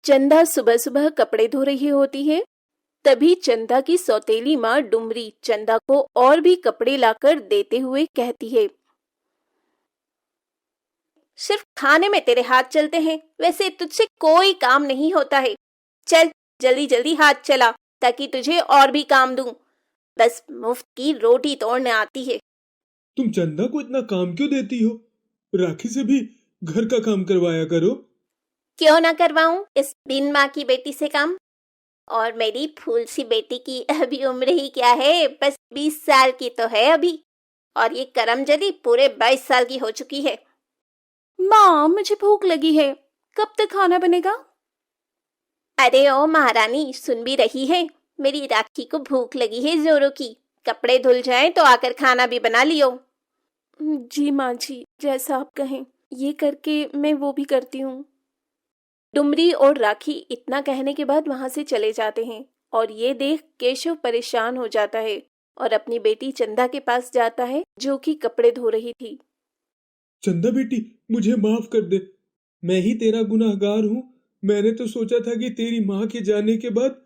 चंदा सुबह सुबह कपड़े धो रही होती है। तभी चंदा की सौतेली माँ डुमरी चंदा को और भी कपड़े लाकर देते हुए कहती है, सिर्फ खाने में तेरे हाथ चलते हैं, वैसे तुझसे कोई काम नहीं होता है। चल जल्दी जल्दी हाथ चला ताकि तुझे और भी काम दूं। बस मुफ्त की रोटी तोड़ने आती है। तुम चंदा को इतना काम क्यों देती हो? राखी से भी घर का काम करवाया करो। क्यों ना करवाऊं इस बिन माँ की बेटी से काम? और मेरी फूल सी बेटी की अभी उम्र ही क्या है, बस 20 साल की तो है अभी। और ये करमजदी पूरे 22 साल की हो चुकी है। माँ, मुझे भूख लगी है, कब तक खाना बनेगा? अरे ओ महारानी, सुन भी रही है? मेरी राखी को भूख लगी है जोरों की। कपड़े धुल जाएं तो आकर खाना भी बना लियो। जी माँ जी, जैसा आप कहें। ये करके मैं वो भी करती हूँ। डुमरी और राखी इतना कहने के बाद वहां से चले जाते हैं और ये देख केशव परेशान हो जाता है और अपनी बेटी चंदा के पास जाता है जो कि कपड़े धो रही थी। चंदा बेटी, मुझे माफ कर दे। मैं ही तेरा गुनहगार हूँ। मैंने तो सोचा था कि तेरी माँ के जाने के बाद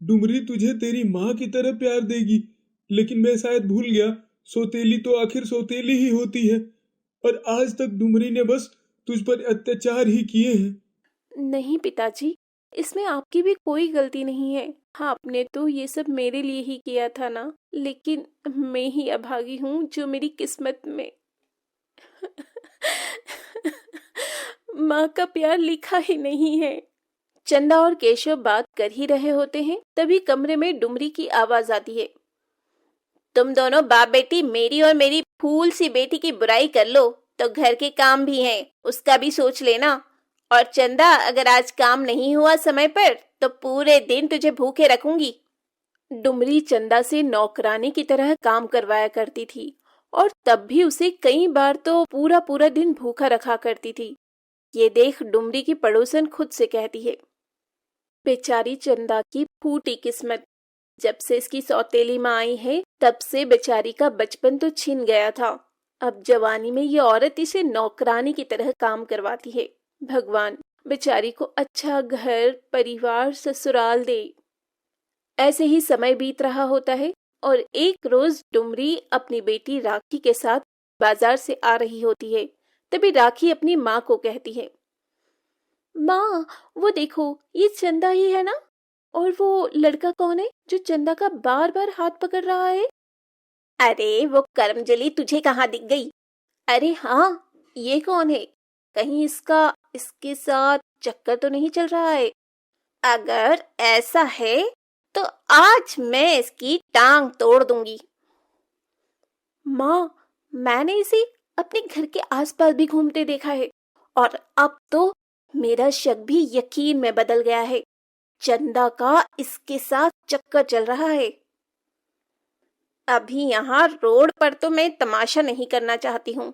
डुमरी तुझे तेरी माँ की तरह प्यार देगी, लेकिन मैं शायद भूल गया, सौतेली तो आखिर सौतेली ही होती है। और आज तक डुमरी ने बस तुझ पर अत्याचार ही किए हैं। नहीं पिताजी, इसमें आपकी भी कोई गलती नहीं है। हाँ, आपने तो ये सब मेरे लिए ही किया था ना, लेकिन मैं ही अभागी हूँ जो मेरी किस्मत में माँ का प्यार लिखा ही नहीं है। चंदा और केशव बात कर ही रहे होते हैं, तभी कमरे में डुमरी की आवाज आती है। तुम दोनों बाप बेटी मेरी और मेरी फूल सी बेटी की बुराई कर लो तो घर के काम भी हैं, उसका भी सोच लेना। और चंदा, अगर आज काम नहीं हुआ समय पर तो पूरे दिन तुझे भूखे रखूंगी। डुमरी चंदा से नौकरानी की तरह काम करवाया करती थी और तब भी उसे कई बार तो पूरा पूरा दिन भूखा रखा करती थी। ये देख डुमरी की पड़ोसन खुद से कहती है, बेचारी चंदा की फूटी किस्मत। जब से इसकी सौतेली माँ आई है तब से बेचारी का बचपन तो छिन गया था। अब जवानी में ये औरत इसे नौकरानी की तरह काम करवाती है। भगवान, बेचारी को अच्छा घर परिवार ससुराल दे। ऐसे ही समय बीत रहा होता है और एक रोज डुमरी अपनी बेटी राखी के साथ बाजार से आ रही होती है। तभी राखी अपनी माँ को कहती है, माँ, वो देखो, ये चंदा ही है ना? और वो लड़का कौन है जो चंदा का बार बार हाथ पकड़ रहा है? अरे वो करमजली तुझे कहाँ दिख गई? अरे हाँ, ये कौन है? कहीं इसका इसके साथ चक्कर तो नहीं चल रहा है? अगर ऐसा है तो आज मैं इसकी टांग तोड़ दूंगी। माँ, मैंने इसे अपने घर के आसपास भी घूमते देखा है और अब तो मेरा शक भी यकीन में बदल गया है। चंदा का इसके साथ चक्कर चल रहा है। अभी यहाँ रोड पर तो मैं तमाशा नहीं करना चाहती हूँ,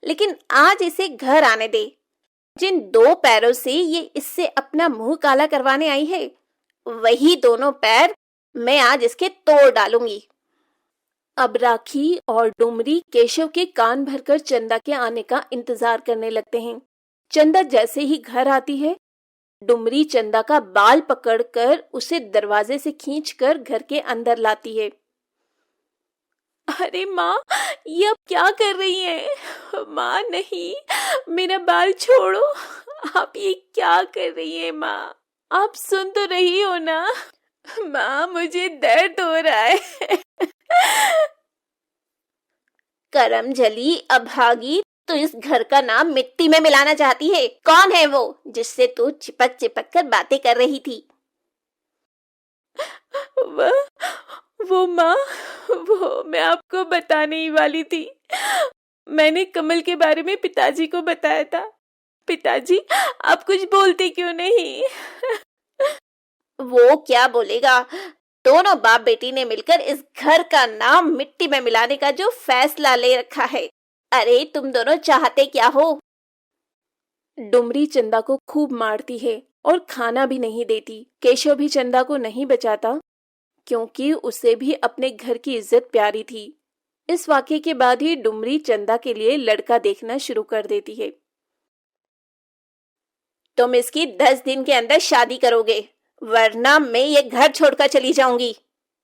लेकिन आज इसे घर आने दे। जिन 2 पैरों से ये इससे अपना मुंह काला करवाने आई है, वही दोनों पैर मैं आज इसके तोड़ डालूंगी। अब राखी और डुमरी केशव के कान भरकर चंदा के आने का इंतजार करने लगते हैं। चंदा जैसे ही घर आती है, डुमरी चंदा का बाल पकड़कर उसे दरवाजे से खींचकर घर के अंदर लाती है। अरे माँ, ये अब क्या कर रही हैं? माँ नहीं, मेरा बाल छोड़ो। आप ये क्या कर रही हैं माँ? आप सुन तो रही हो ना? माँ, मुझे दर्द हो रहा है। करमजली अभागी, तो इस घर का नाम मिट्टी में मिलाना चाहती है। कौन है वो जिससे तू चिपक चिपक कर बातें कर रही थी? वो माँ, वो मैं आपको बताने ही वाली थी। मैंने कमल के बारे में पिताजी को बताया था। पिताजी, आप कुछ बोलते क्यों नहीं? वो क्या बोलेगा? दोनों बाप बेटी ने मिलकर इस घर का नाम मिट्टी में मिलाने का जो फैसला ले रखा है। अरे तुम दोनों चाहते क्या हो? डुमरी चंदा को खूब मारती है और खाना भी नहीं देती। केशव भी चंदा को नहीं बचाता क्योंकि उसे भी अपने घर की इज्जत प्यारी थी। इस वाक्य के बाद ही डुमरी चंदा के लिए लड़का देखना शुरू कर देती है। तुम इसकी 10 दिन के अंदर शादी करोगे, वरना मैं ये घर छोड़कर चली जाऊंगी।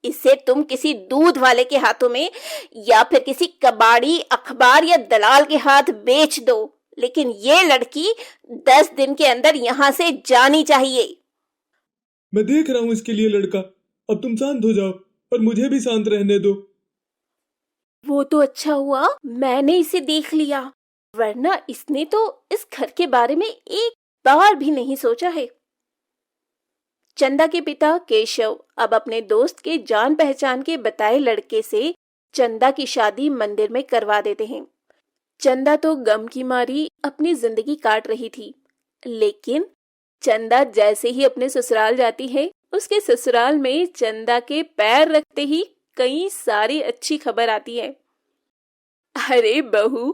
इसे तुम किसी दूध वाले के हाथों में या फिर किसी कबाड़ी, अखबार या दलाल के हाथ बेच दो, लेकिन ये लड़की 10 दिन के अंदर यहाँ से जानी चाहिए। मैं देख रहा हूँ इसके लिए लड़का। अब तुम शांत हो जाओ और मुझे भी शांत रहने दो। वो तो अच्छा हुआ मैंने इसे देख लिया, वरना इसने तो इस घर के बारे में एक बार भी नहीं सोचा है। चंदा के पिता केशव अब अपने दोस्त के जान पहचान के बताए लड़के से चंदा की शादी मंदिर में करवा देते हैं। चंदा तो गम की मारी अपनी जिंदगी काट रही थी, लेकिन चंदा जैसे ही अपने ससुराल जाती है, उसके ससुराल में चंदा के पैर रखते ही कई सारी अच्छी खबर आती है। अरे बहू,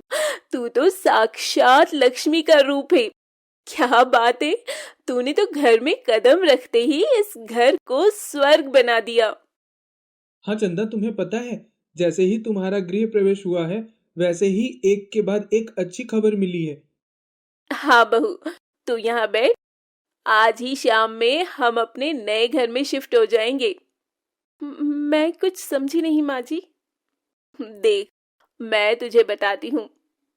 तू तो साक्षात लक्ष्मी का रूप है। क्या बात है, तूने तो घर में कदम रखते ही इस घर को स्वर्ग बना दिया। हाँ चंदा, तुम्हें पता है, जैसे ही तुम्हारा गृह प्रवेश हुआ है, वैसे ही एक के बाद एक अच्छी खबर मिली है। हाँ बहू, तू यहाँ बैठ। आज ही शाम में हम अपने नए घर में शिफ्ट हो जाएंगे। मैं कुछ समझी नहीं माँ जी। देख, मैं तुझे बताती हूँ।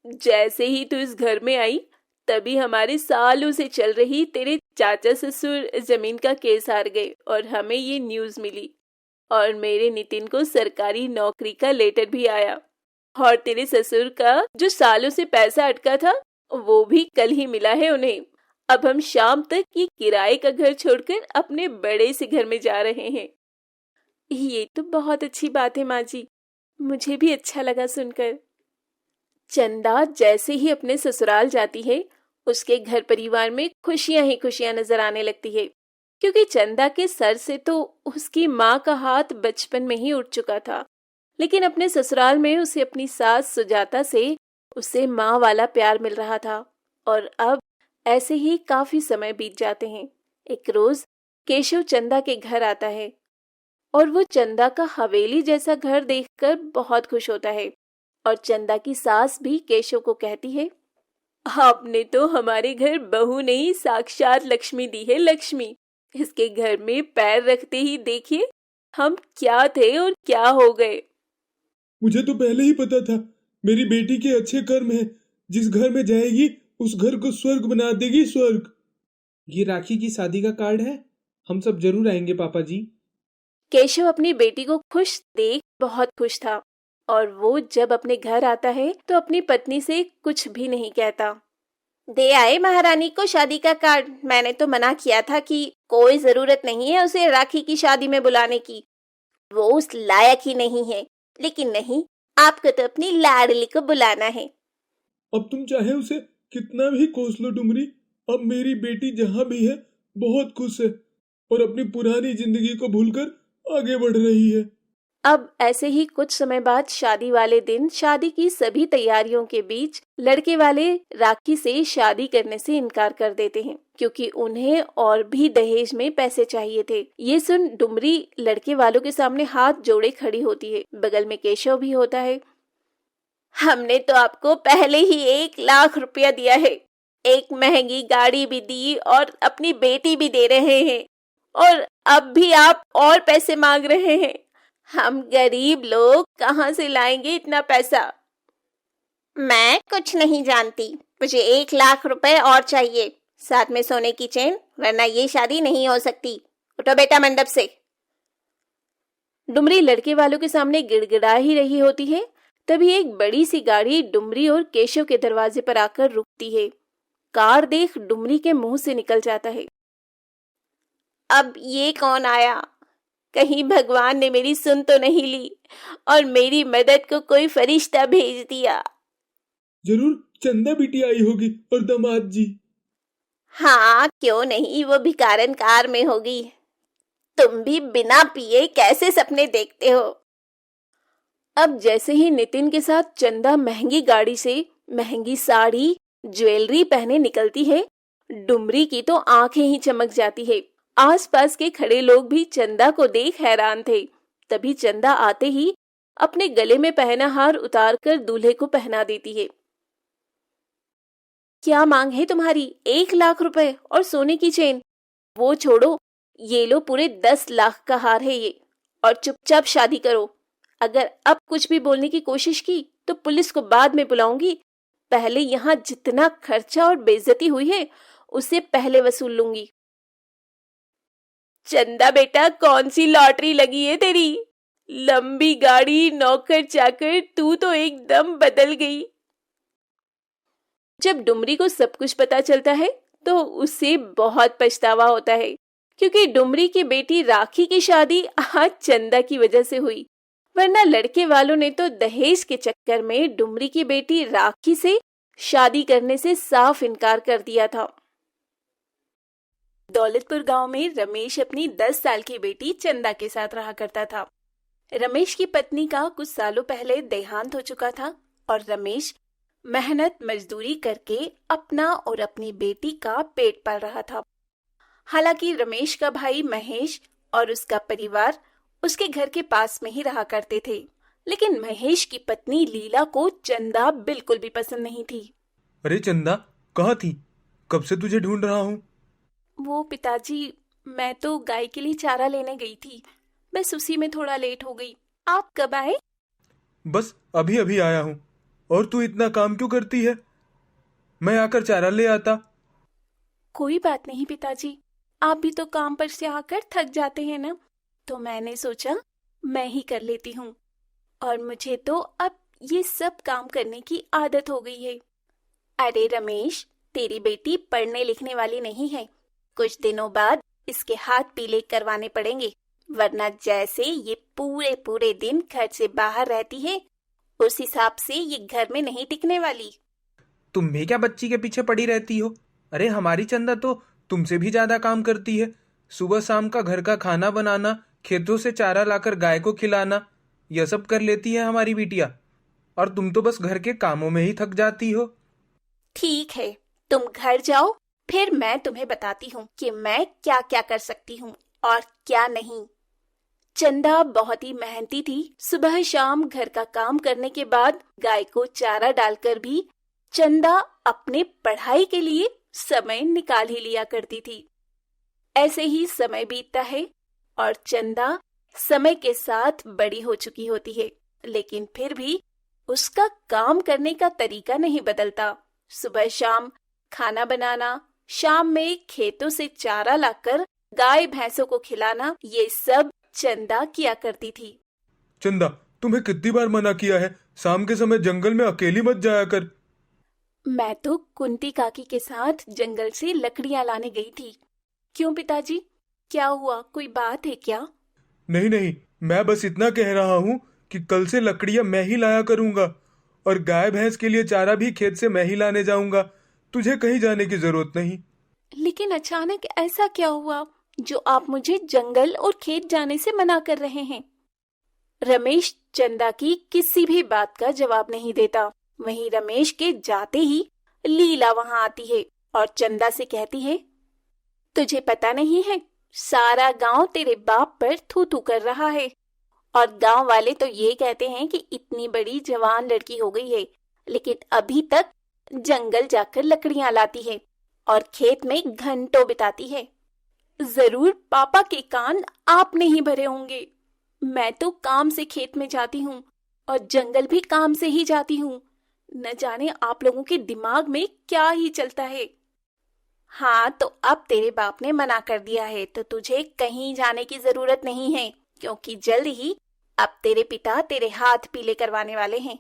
जैसे ही तू इस घर में आई, तभी हमारे सालों से चल रही तेरे चाचा ससुर जमीन का केस हार गए और हमें ये न्यूज़ मिली। और मेरे नितिन को सरकारी नौकरी का लेटर भी आया। और तेरे ससुर का जो सालों से पैसा अटका था, वो भी कल ही मिला है उन्हें। अब हम शाम तक ये किराए का घर छोड़कर अपने बड़े से घर में जा रहे हैं। ये तो बहुत अच्छी बात है माँ जी, मुझे भी अच्छा लगा सुनकर। चंदा जैसे ही अपने ससुराल जाती है, उसके घर परिवार में खुशियां ही खुशियां नजर आने लगती है, क्योंकि चंदा के सर से तो उसकी माँ का हाथ बचपन में ही उठ चुका था, लेकिन अपने ससुराल में उसे अपनी सास सुजाता से उसे माँ वाला प्यार मिल रहा था। और अब ऐसे ही काफी समय बीत जाते हैं। एक रोज केशव चंदा के घर आता है और वो चंदा का हवेली जैसा घर देखकर बहुत खुश होता है। और चंदा की सास भी केशव को कहती है, आपने तो हमारे घर बहू नहीं, साक्षात लक्ष्मी दी है, लक्ष्मी। इसके घर में पैर रखते ही देखिए हम क्या थे और क्या हो गए। मुझे तो पहले ही पता था, मेरी बेटी के अच्छे कर्म हैं। जिस घर में जाएगी उस घर को स्वर्ग बना देगी, स्वर्ग। ये राखी की शादी का कार्ड है, हम सब जरूर आएंगे पापा जी। केशव अपनी बेटी को खुश देख बहुत खुश था, और वो जब अपने घर आता है तो अपनी पत्नी से कुछ भी नहीं कहता। दे आए महारानी को शादी का कार्ड। मैंने तो मना किया था कि कोई जरूरत नहीं है उसे राखी की शादी में बुलाने की, वो उस लायक ही नहीं है। लेकिन नहीं, आपको तो अपनी लाडली को बुलाना है। अब तुम चाहे उसे कितना भी कोस लो डुमरी, अब मेरी बेटी जहाँ भी है बहुत खुश है और अपनी पुरानी जिंदगी को भूलकर आगे बढ़ रही है। अब ऐसे ही कुछ समय बाद शादी वाले दिन शादी की सभी तैयारियों के बीच लड़के वाले राखी से शादी करने से इनकार कर देते हैं, क्योंकि उन्हें और भी दहेज में पैसे चाहिए थे। ये सुन डुमरी लड़के वालों के सामने हाथ जोड़े खड़ी होती है। बगल में केशव भी होता है। हमने तो आपको पहले ही 1 लाख रुपया दिया है, एक महंगी गाड़ी भी दी और अपनी बेटी भी दे रहे हैं, और अब भी आप और पैसे मांग रहे हैं। हम गरीब लोग कहाँ से लाएंगे इतना पैसा? मैं कुछ नहीं जानती, मुझे 1 लाख रुपए और चाहिए, साथ में सोने की चेन, वरना ये शादी नहीं हो सकती। उठो बेटा मंडप से। डुमरी लड़के वालों के सामने गिड़गिड़ा ही रही होती है, तभी एक बड़ी सी गाड़ी डुमरी और केशव के दरवाजे पर आकर रुकती है। कार देख डुमरी के मुंह से निकल जाता है, अब ये कौन आया? कहीं भगवान ने मेरी सुन तो नहीं ली और मेरी मदद को कोई फरिश्ता भेज दिया। जरूर चंदा बेटी आई होगी और दामाद जी। हाँ, क्यों नहीं, वो भिकारन कार में होगी। तुम भी बिना पिए कैसे सपने देखते हो? अब जैसे ही नितिन के साथ चंदा महंगी गाड़ी से महंगी साड़ी, ज्वेलरी पहने निकलती है, डुमरी की तो आंखें ही चमक जाती है। आसपास के खड़े लोग भी चंदा को देख हैरान थे। तभी चंदा आते ही अपने गले में पहना हार उतारकर दूल्हे को पहना देती है। क्या मांग है तुम्हारी? 1 लाख रुपए और सोने की चेन? वो छोड़ो, ये लो पूरे 10 लाख का हार है ये, और चुपचाप शादी करो। अगर अब कुछ भी बोलने की कोशिश की तो पुलिस को बाद में बुलाऊंगी। पहले यहाँ जितना खर्चा और बेइज्जती हुई है उसे पहले वसूल लूंगी। चंदा बेटा, कौन सी लॉटरी लगी है तेरी? लंबी गाड़ी, नौकर चाकर, तू तो एकदम बदल गई। जब डुमरी को सब कुछ पता चलता है तो उसे बहुत पछतावा होता है, क्योंकि डुमरी की बेटी राखी की शादी आज चंदा की वजह से हुई, वरना लड़के वालों ने तो दहेज के चक्कर में डुमरी की बेटी राखी से शादी करने से साफ इनकार कर दिया था। दौलतपुर गांव में रमेश अपनी 10 साल की बेटी चंदा के साथ रहा करता था। रमेश की पत्नी का कुछ सालों पहले देहांत हो चुका था और रमेश मेहनत मजदूरी करके अपना और अपनी बेटी का पेट पाल रहा था। हालांकि रमेश का भाई महेश और उसका परिवार उसके घर के पास में ही रहा करते थे, लेकिन महेश की पत्नी लीला को चंदा बिल्कुल भी पसंद नहीं थी। अरे चंदा, कहाँ थी? कब से तुझे ढूंढ रहा हूँ। वो पिताजी, मैं तो गाय के लिए चारा लेने गई थी, बस उसी में थोड़ा लेट हो गई। आप कब आए? बस अभी अभी आया हूँ। और तू इतना काम क्यों करती है? मैं आकर चारा ले आता। कोई बात नहीं पिताजी, आप भी तो काम पर से आकर थक जाते हैं ना, तो मैंने सोचा मैं ही कर लेती हूँ। और मुझे तो अब ये सब काम करने की आदत हो गई है। अरे रमेश, तेरी बेटी पढ़ने लिखने वाली नहीं है। कुछ दिनों बाद इसके हाथ पीले करवाने पड़ेंगे, वरना जैसे ये पूरे पूरे दिन घर से बाहर रहती है उस हिसाब से ये घर में नहीं टिकने वाली। तुम भी क्या बच्ची के पीछे पड़ी रहती हो? अरे हमारी चंदा तो तुमसे भी ज्यादा काम करती है। सुबह शाम का घर का खाना बनाना, खेतों से चारा लाकर गाय को खिलाना, यह सब कर लेती है हमारी बिटिया। और तुम तो बस घर के कामों में ही थक जाती हो। ठीक है, तुम घर जाओ, फिर मैं तुम्हें बताती हूँ कि मैं क्या क्या कर सकती हूँ और क्या नहीं। चंदा बहुत ही मेहनती थी। सुबह शाम घर का काम करने के बाद गाय को चारा डालकर भी चंदा अपने पढ़ाई के लिए समय निकाल ही लिया करती थी। ऐसे ही समय बीतता है और चंदा समय के साथ बड़ी हो चुकी होती है, लेकिन फिर भी उसका काम करने का तरीका नहीं बदलता। सुबह शाम खाना बनाना, शाम में खेतों से चारा लाकर गाय भैंसों को खिलाना, ये सब चंदा किया करती थी। चंदा, तुम्हें कितनी बार मना किया है, शाम के समय जंगल में अकेली मत जाया कर। मैं तो कुंती काकी के साथ जंगल से लकड़ियां लाने गई थी। क्यों पिताजी, क्या हुआ? कोई बात है क्या? नहीं नहीं, मैं बस इतना कह रहा हूँ कि कल से लकड़ियां मैं ही लाया करूंगा और गाय भैंस के लिए चारा भी खेत से मैं ही लाने जाऊंगा। तुझे कहीं जाने की जरूरत नहीं। लेकिन अचानक ऐसा क्या हुआ जो आप मुझे जंगल और खेत जाने से मना कर रहे हैं? रमेश चंदा की किसी भी बात का जवाब नहीं देता। वहीं रमेश के जाते ही लीला वहां आती है और चंदा से कहती है, तुझे पता नहीं है, सारा गांव तेरे बाप पर थू थू कर रहा है और गांव वाले तो ये कहते हैं कि इतनी बड़ी जवान लड़की हो गई है, लेकिन अभी तक जंगल जाकर लकड़ियां लाती है और खेत में घंटों बिताती है। जरूर पापा के कान आपने ही भरे होंगे। मैं तो काम से खेत में जाती हूँ और जंगल भी काम से ही जाती हूँ। न जाने आप लोगों के दिमाग में क्या ही चलता है। हाँ, तो अब तेरे बाप ने मना कर दिया है तो तुझे कहीं जाने की जरूरत नहीं है, क्योंकि जल्द ही अब तेरे पिता तेरे हाथ पीले करवाने वाले हैं।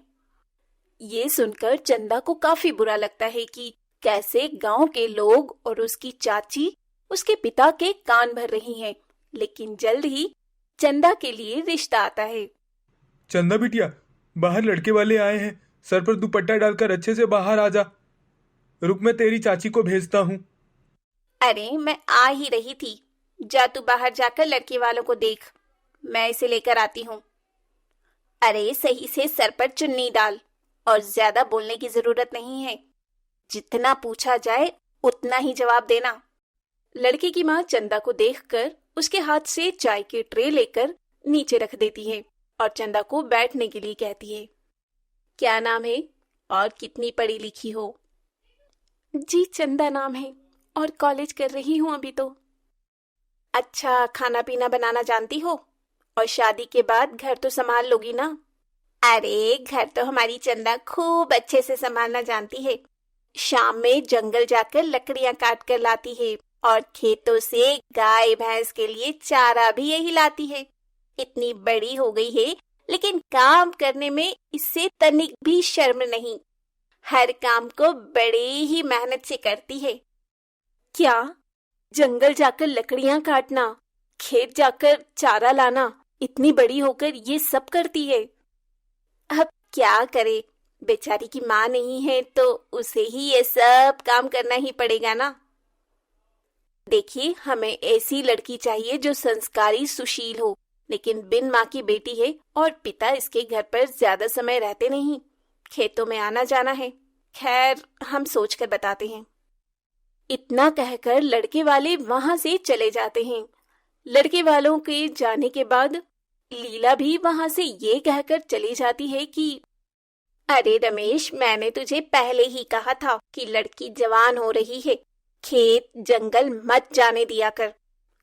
ये सुनकर चंदा को काफी बुरा लगता है कि कैसे गांव के लोग और उसकी चाची उसके पिता के कान भर रही हैं, लेकिन जल्द ही चंदा के लिए रिश्ता आता है। चंदा बिटिया, बाहर लड़के वाले आए हैं, सर पर दुपट्टा डालकर अच्छे से बाहर आ जा। रुक, मैं तेरी चाची को भेजता हूँ। अरे मैं आ ही रही थी, जा तू बाहर जाकर लड़के वालों को देख, मैं इसे लेकर आती हूँ। अरे सही से सर पर चुन्नी डाल और ज्यादा बोलने की जरूरत नहीं है। जितना पूछा जाए उतना ही जवाब देना। लड़के की माँ चंदा को देखकर उसके हाथ से चाय की ट्रे लेकर नीचे रख देती है और चंदा को बैठने के लिए कहती है। क्या नाम है और कितनी पढ़ी लिखी हो? जी चंदा नाम है और कॉलेज कर रही हूँ अभी तो। अच्छा, खाना पीना बनाना जानती हो? और शादी के बाद घर तो संभाल लोगी ना? अरे घर तो हमारी चंदा खूब अच्छे से संभालना जानती है। शाम में जंगल जाकर लकड़ियां काट कर लाती है और खेतों से गाय भैंस के लिए चारा भी यही लाती है। इतनी बड़ी हो गई है लेकिन काम करने में इससे तनिक भी शर्म नहीं। हर काम को बड़ी ही मेहनत से करती है। क्या? जंगल जाकर लकड़ियां काटना, खेत जाकर चारा लाना, इतनी बड़ी होकर ये सब करती है? अब क्या करे, बेचारी की माँ नहीं है तो उसे ही ये सब काम करना ही पड़ेगा ना। देखिए, हमें ऐसी लड़की चाहिए जो संस्कारी सुशील हो, लेकिन बिन माँ की बेटी है और पिता इसके घर पर ज्यादा समय रहते नहीं, खेतों में आना जाना है। खैर, हम सोच कर बताते हैं। इतना कहकर लड़के वाले वहां से चले जाते हैं। लड़के वालों के जाने के बाद लीला भी वहां से ये कहकर चली जाती है कि अरे रमेश, मैंने तुझे पहले ही कहा था कि लड़की जवान हो रही है, खेत जंगल मत जाने दिया कर।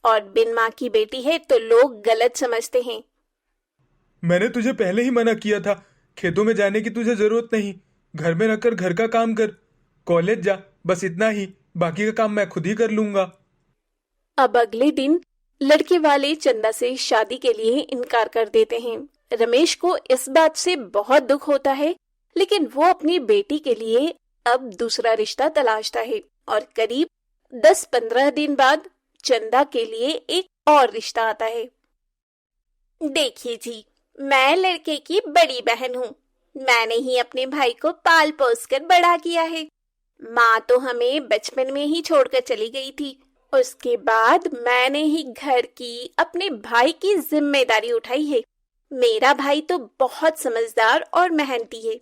और बिन माँ की बेटी है तो लोग गलत समझते हैं। मैंने तुझे पहले ही मना किया था, खेतों में जाने की तुझे जरूरत नहीं। घर में रहकर घर का काम कर, कॉलेज जा, बस इतना ही। बाकी का काम मैं खुद ही कर लूंगा। अब अगले दिन लड़के वाले चंदा से शादी के लिए इनकार कर देते हैं। रमेश को इस बात से बहुत दुख होता है, लेकिन वो अपनी बेटी के लिए अब दूसरा रिश्ता तलाशता है और करीब 10-15 दिन बाद चंदा के लिए एक और रिश्ता आता है। देखिए जी, मैं लड़के की बड़ी बहन हूँ। मैंने ही अपने भाई को पाल पोस कर बड़ा किया है। माँ तो हमें बचपन में ही छोड़कर चली गई थी। उसके बाद मैंने ही घर की, अपने भाई की जिम्मेदारी उठाई है। मेरा भाई तो बहुत समझदार और मेहनती है।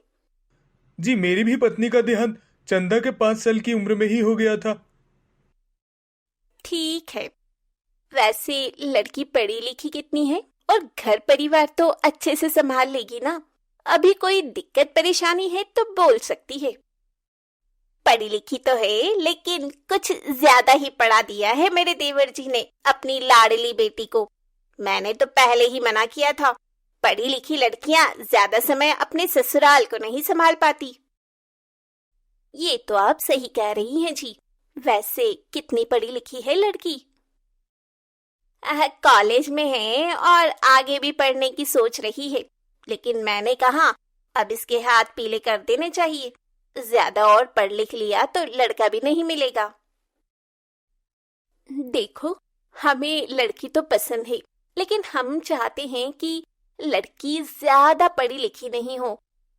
जी, मेरी भी पत्नी का देहांत चंदा के 5 साल की उम्र में ही हो गया था। ठीक है, वैसे लड़की पढ़ी लिखी कितनी है और घर परिवार तो अच्छे से संभाल लेगी ना? अभी कोई दिक्कत परेशानी है तो बोल सकती है। पढ़ी लिखी तो है, लेकिन कुछ ज्यादा ही पढ़ा दिया है मेरे देवर जी ने अपनी लाडली बेटी को। मैंने तो पहले ही मना किया था, पढ़ी लिखी लड़कियां ज्यादा समय अपने ससुराल को नहीं संभाल पाती। ये तो आप सही कह रही हैं जी। वैसे कितनी पढ़ी लिखी है लड़की? कॉलेज में है और आगे भी पढ़ने की सोच रही है, लेकिन मैंने कहा अब इसके हाथ पीले कर देने चाहिए। ज्यादा और पढ़ लिख लिया तो लड़का भी नहीं मिलेगा। देखो, हमें लड़की तो पसंद है, लेकिन हम चाहते हैं कि लड़की ज्यादा पढ़ी लिखी नहीं हो।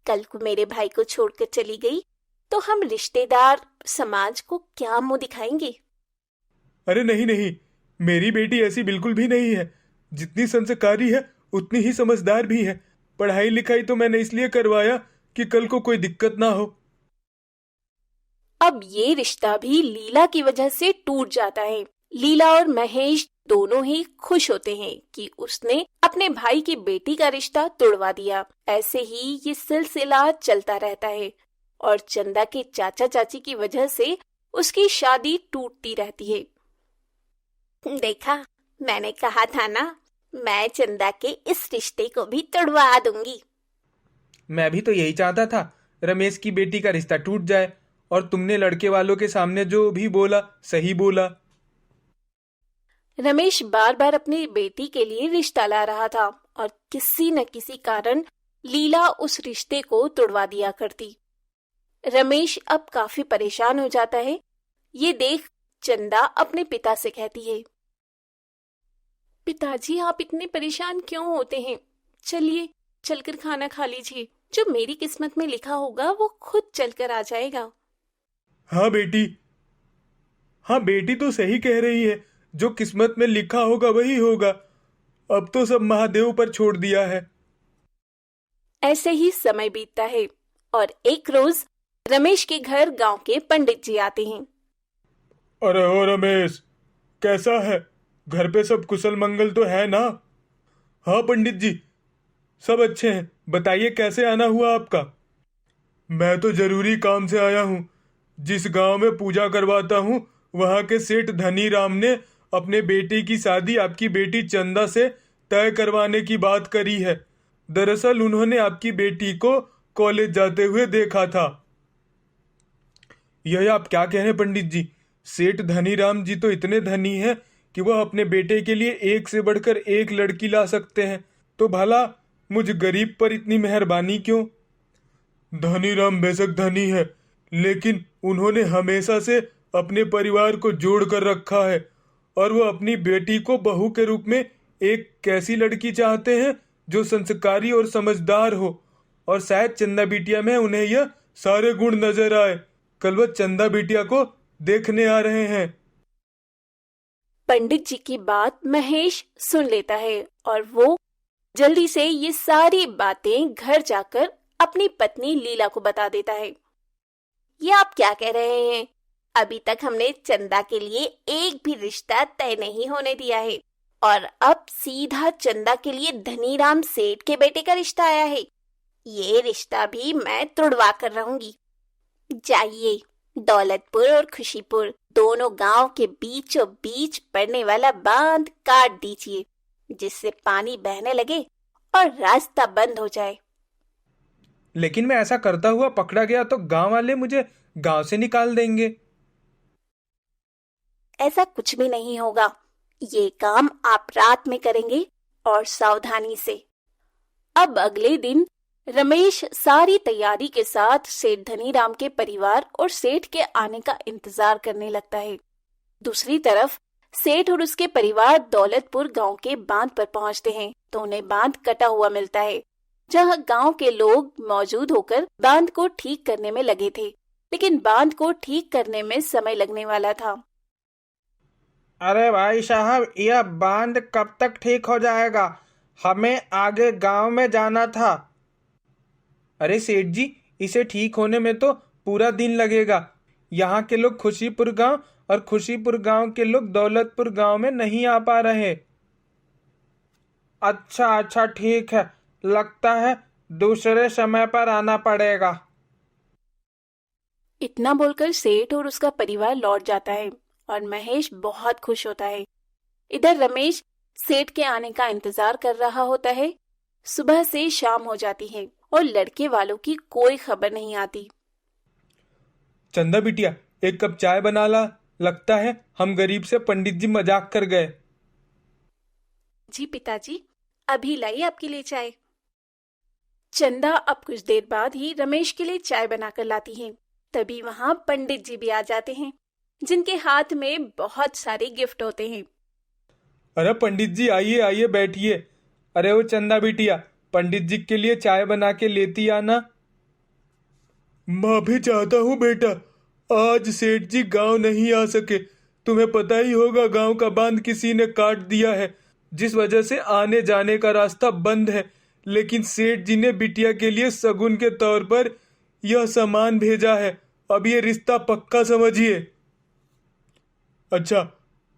कल को मेरे भाई को छोड़कर चली गई तो हम रिश्तेदार समाज को क्या मुंह दिखाएंगे? अरे नहीं नहीं, मेरी बेटी ऐसी बिल्कुल भी नहीं है। जितनी संस्कारी है उतनी ही समझदार भी है। पढ़ाई लिखाई तो मैंने इसलिए करवाया कि कल को कोई दिक्कत ना हो। अब ये रिश्ता भी लीला की वजह से टूट जाता है। लीला और महेश दोनों ही खुश होते हैं कि उसने अपने भाई की बेटी का रिश्ता तोड़वा दिया। ऐसे ही ये सिलसिला चलता रहता है और चंदा के चाचा चाची की वजह से उसकी शादी टूटती रहती है। देखा, मैंने कहा था ना, मैं चंदा के इस रिश्ते को भी तोड़वा दूंगी। मैं भी तो यही चाहता था, रमेश की बेटी का रिश्ता टूट जाए। और तुमने लड़के वालों के सामने जो भी बोला सही बोला। रमेश बार बार अपनी बेटी के लिए रिश्ता ला रहा था और किसी न किसी कारण लीला उस रिश्ते को तोड़वा दिया करती। रमेश अब काफी परेशान हो जाता है। ये देख चंदा अपने पिता से कहती है, पिताजी, आप इतने परेशान क्यों होते हैं? चलिए, चलकर खाना खा लीजिए। जो मेरी किस्मत में लिखा होगा वो खुद चलकर आ जाएगा। हाँ बेटी, हाँ बेटी तो सही कह रही है। जो किस्मत में लिखा होगा वही होगा। अब तो सब महादेव पर छोड़ दिया है। ऐसे ही समय बीतता है और एक रोज रमेश के घर गांव के पंडित जी आते हैं। अरे ओ रमेश, कैसा है? घर पे सब कुशल मंगल तो है ना? हाँ पंडित जी, सब अच्छे हैं। बताइए कैसे आना हुआ आपका? मैं तो जरूरी काम से आया हूँ। जिस गांव में पूजा करवाता हूँ वहां के सेठ धनी राम ने अपने बेटे की शादी आपकी बेटी चंदा से तय करवाने की बात करी है। दरअसल उन्होंने आपकी बेटी को कॉलेज जाते हुए देखा था। यह आप क्या कह रहे हैं पंडित जी? सेठ धनी राम जी तो इतने धनी हैं कि वह अपने बेटे के लिए एक से बढ़कर एक लड़की ला सकते हैं, तो भला मुझ गरीब पर इतनी मेहरबानी क्यों? धनी राम बेशक धनी है, लेकिन उन्होंने हमेशा से अपने परिवार को जोड़ कर रखा है और वो अपनी बेटी को बहू के रूप में एक कैसी लड़की चाहते हैं जो संस्कारी और समझदार हो, और शायद चंदा बिटिया में उन्हें यह सारे गुण नजर आए। कल वह चंदा बिटिया को देखने आ रहे हैं। पंडित जी की बात महेश सुन लेता है और वो जल्दी से ये सारी बातें घर जाकर अपनी पत्नी लीला को बता देता है। ये आप क्या कह रहे हैं? अभी तक हमने चंदा के लिए एक भी रिश्ता तय नहीं होने दिया है और अब सीधा चंदा के लिए धनीराम सेठ के बेटे का रिश्ता आया है। ये रिश्ता भी मैं तुड़वा कर रहूंगी। जाइए, दौलतपुर और खुशीपुर दोनों गांव के बीचों बीच पड़ने वाला बांध काट दीजिए, जिससे पानी बहने लगे और रास्ता बंद हो जाए। लेकिन मैं ऐसा करता हुआ पकड़ा गया तो गांव वाले मुझे गांव से निकाल देंगे। ऐसा कुछ भी नहीं होगा। ये काम आप रात में करेंगे और सावधानी से। अब अगले दिन रमेश सारी तैयारी के साथ सेठ धनीराम के परिवार और सेठ के आने का इंतजार करने लगता है। दूसरी तरफ सेठ और उसके परिवार दौलतपुर गांव के बांध पर पहुंचते हैं तो उन्हें बांध कटा हुआ मिलता है, जहां गांव के लोग मौजूद होकर बांध को ठीक करने में लगे थे, लेकिन बांध को ठीक करने में समय लगने वाला था। अरे भाई साहब, यह बांध कब तक ठीक हो जाएगा? हमें आगे गांव में जाना था। अरे सेठ जी, इसे ठीक होने में तो पूरा दिन लगेगा। यहाँ के लोग खुशीपुर गांव और खुशीपुर गांव के लोग दौलतपुर गांव में नहीं आ पा रहे। अच्छा ठीक है, लगता है दूसरे समय पर आना पड़ेगा। इतना बोलकर सेठ और उसका परिवार लौट जाता है और महेश बहुत खुश होता है। इधर रमेश सेठ के आने का इंतजार कर रहा होता है। सुबह से शाम हो जाती है और लड़के वालों की कोई खबर नहीं आती। चंदा बिटिया, एक कप चाय बना ला। लगता है हम गरीब से पंडित जी मजाक कर गए। जी पिताजी, अभी लाई आपके लिए चाय। चंदा अब कुछ देर बाद ही रमेश के लिए चाय बनाकर लाती है। तभी वहां पंडित जी भी आ जाते हैं, जिनके हाथ में बहुत सारे गिफ्ट होते हैं। अरे पंडित जी, आइए आइए, बैठिए। अरे वो चंदा बिटिया, पंडित जी के लिए चाय बना के लेती आना। माफी चाहता हूँ बेटा, आज सेठ जी गांव नहीं आ सके। तुम्हें पता ही होगा गांव का बांध किसी ने काट दिया है, जिस वजह से आने जाने का रास्ता बंद है। लेकिन सेठ जी ने बिटिया के लिए शगुन के तौर पर यह सामान भेजा है। अब ये रिश्ता पक्का समझिए। अच्छा,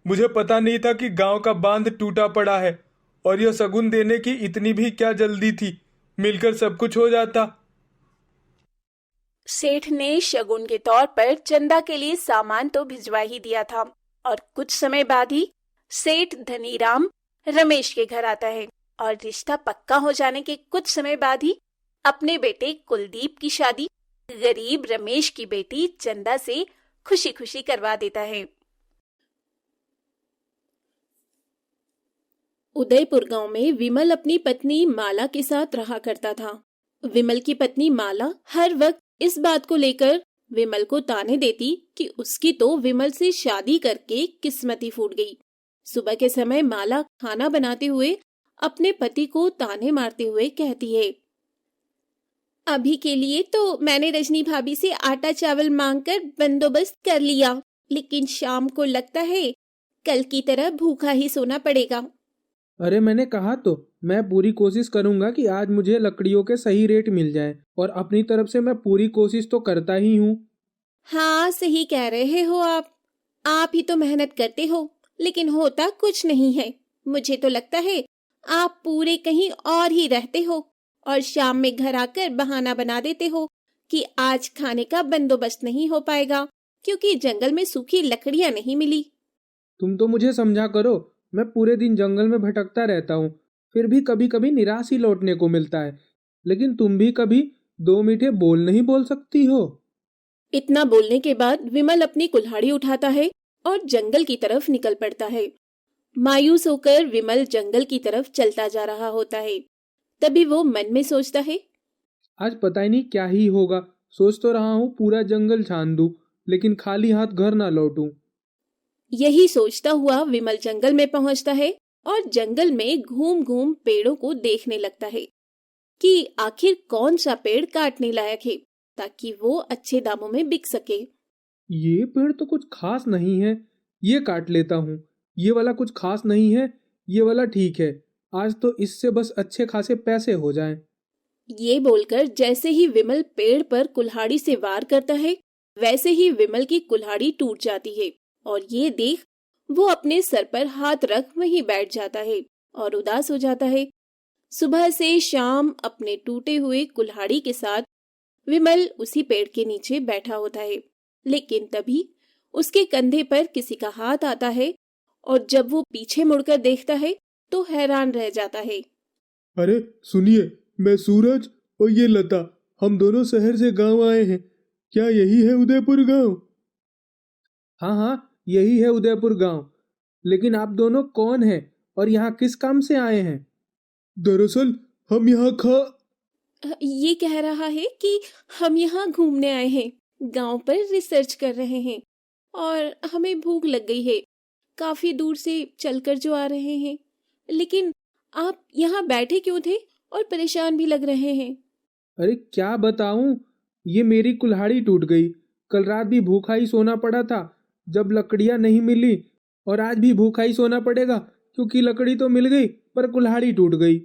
मुझे पता नहीं था कि गांव का बांध टूटा पड़ा है, और यह शगुन देने की इतनी भी क्या जल्दी थी। मिलकर सब कुछ हो जाता। सेठ ने शगुन के तौर पर चंदा के लिए सामान तो भिजवा ही दिया था और कुछ समय बाद ही सेठ धनीराम रमेश के घर आता है और रिश्ता पक्का हो जाने के कुछ समय बाद ही अपने बेटे कुलदीप की शादी गरीब रमेश की बेटी चंदा से खुशी खुशी करवा देता है। उदयपुर गांव में विमल अपनी पत्नी माला के साथ रहा करता था। विमल की पत्नी माला हर वक्त इस बात को लेकर विमल को ताने देती कि उसकी तो विमल से शादी करके किस्मत ही फूट गई। सुबह के समय माला खाना बनाते हुए अपने पति को ताने मारते हुए कहती है, अभी के लिए तो मैंने रजनी भाभी से आटा चावल मांगकर बंदोबस्त कर लिया, लेकिन शाम को लगता है कल की तरह भूखा ही सोना पड़ेगा। अरे मैंने कहा तो, मैं पूरी कोशिश करूंगा कि आज मुझे लकड़ियों के सही रेट मिल जाए, और अपनी तरफ से मैं पूरी कोशिश तो करता ही हूँ। हाँ, सही कह रहे हो आप ही तो मेहनत करते हो, लेकिन होता कुछ नहीं है। मुझे तो लगता है आप पूरे कहीं और ही रहते हो और शाम में घर आकर बहाना बना देते हो कि आज खाने का बंदोबस्त नहीं हो पाएगा क्योंकि जंगल में सूखी लकड़ियां नहीं मिली। तुम तो मुझे समझा करो, मैं पूरे दिन जंगल में भटकता रहता हूँ, फिर भी कभी कभी निराश ही लौटने को मिलता है। लेकिन तुम भी कभी दो मीठे बोल नहीं बोल सकती हो? इतना बोलने के बाद विमल अपनी कुल्हाड़ी उठाता है और जंगल की तरफ निकल पड़ता है। मायूस होकर विमल जंगल की तरफ चलता जा रहा होता है। तभी वो मन में सोचता है, आज पता ही नहीं क्या ही होगा। सोच तो रहा हूँ पूरा जंगल छान दूं, लेकिन खाली हाथ घर ना लौटूं। यही सोचता हुआ विमल जंगल में पहुंचता है और जंगल में घूम घूम पेड़ों को देखने लगता है कि आखिर कौन सा पेड़ काटने लायक है ताकि वो अच्छे दामों में बिक सके। ये पेड़ तो कुछ खास नहीं है, ये काट लेता हूँ। ये वाला कुछ खास नहीं है, ये वाला ठीक है। आज तो इससे बस अच्छे खासे पैसे हो जाएं। ये बोलकर जैसे ही विमल पेड़ पर कुल्हाड़ी से वार करता है, वैसे ही विमल की कुल्हाड़ी टूट जाती है और ये देख वो अपने सर पर हाथ रख वहीं बैठ जाता है और उदास हो जाता है। सुबह से शाम अपने टूटे हुए कुल्हाड़ी के साथ विमल उसी पेड़ के नीचे बैठा होता है। लेकिन तभी उसके कंधे पर किसी का हाथ आता है और जब वो पीछे मुड़कर देखता है तो हैरान रह जाता है। अरे सुनिए, मैं सूरज और ये लता, हम दोनों शहर से गांव आए हैं। क्या यही है उदयपुर गांव? हाँ हाँ, यही है उदयपुर गांव। लेकिन आप दोनों कौन हैं और यहाँ किस काम से आए हैं? दरअसल हम यहाँ ये कह रहा है कि हम यहाँ घूमने आए हैं, गांव पर रिसर्च कर रहे हैं और हमें भूख लग गई है। काफी दूर से चलकर जो आ रहे हैं। लेकिन आप यहाँ बैठे क्यों थे और परेशान भी लग रहे हैं? अरे क्या बताऊं, ये मेरी कुल्हाड़ी टूट गई। कल रात भी भूखा ही सोना पड़ा था जब लकड़ियां नहीं मिली, और आज भी भूखा ही सोना पड़ेगा क्योंकि लकड़ी तो मिल गई पर कुल्हाड़ी टूट गई।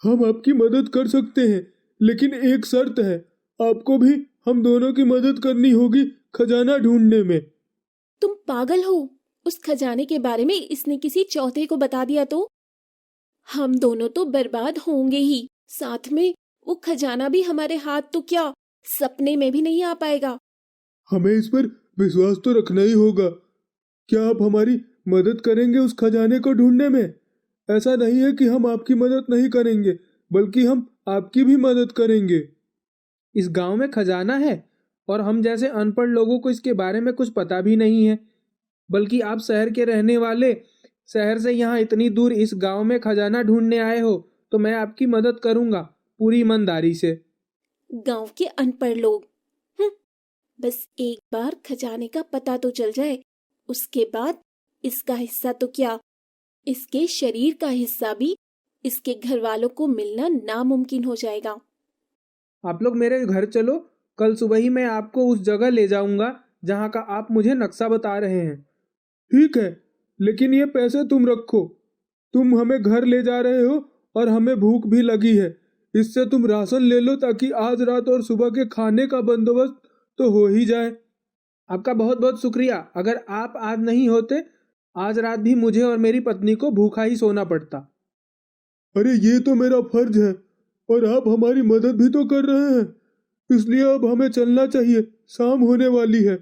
हम आपकी मदद कर सकते हैं, लेकिन एक शर्त है। आपको भी हम दोनों की मदद करनी होगी खजाना ढूंढने में। तुम पागल हो? उस खजाने के बारे में इसने किसी चौथे को बता दिया तो हम दोनों तो बर्बाद होंगे ही। साथ में वो खजाना भी हमारे हाथ तो क्या सपने में भी नहीं आ पाएगा। हमें इस पर विश्वास तो रखना ही होगा। क्या आप हमारी मदद करेंगे उस खजाने को ढूंढने में? ऐसा नहीं है कि हम आपकी मदद नहीं करेंगे, बल्कि हम आपकी भी मदद करेंगे। इस गांव में खजाना है और हम जैसे अनपढ़ लोगों को इसके बारे में कुछ पता भी नहीं है। बल्कि आप शहर के रहने वाले शहर से यहाँ इतनी दूर इस गांव में खजाना ढूंढने आए हो, तो मैं आपकी मदद करूंगा पूरी ईमानदारी से। गांव के अनपढ़ लोग, बस एक बार खजाने का पता तो चल जाए, उसके बाद इसका हिस्सा तो क्या, इसके शरीर का हिस्सा भी इसके घर वालों को मिलना नामुमकिन हो जाएगा। आप लोग मेरे घर चलो, कल सुबह ही मैं आपको उस जगह ले जाऊंगा जहाँ का आप मुझे नक्शा बता रहे हैं। ठीक है, लेकिन ये पैसे तुम रखो। तुम हमें घर ले जा रहे हो और हमें भूख भी लगी है। इससे तुम राशन ले लो ताकि आज रात और सुबह के खाने का बंदोबस्त तो हो ही जाए। आपका बहुत बहुत शुक्रिया। अगर आप आज नहीं होते, आज रात भी मुझे और मेरी पत्नी को भूखा ही सोना पड़ता। अरे ये तो मेरा फर्ज है और आप हमारी मदद भी तो कर रहे हैं, इसलिए अब हमें चलना चाहिए, शाम होने वाली है।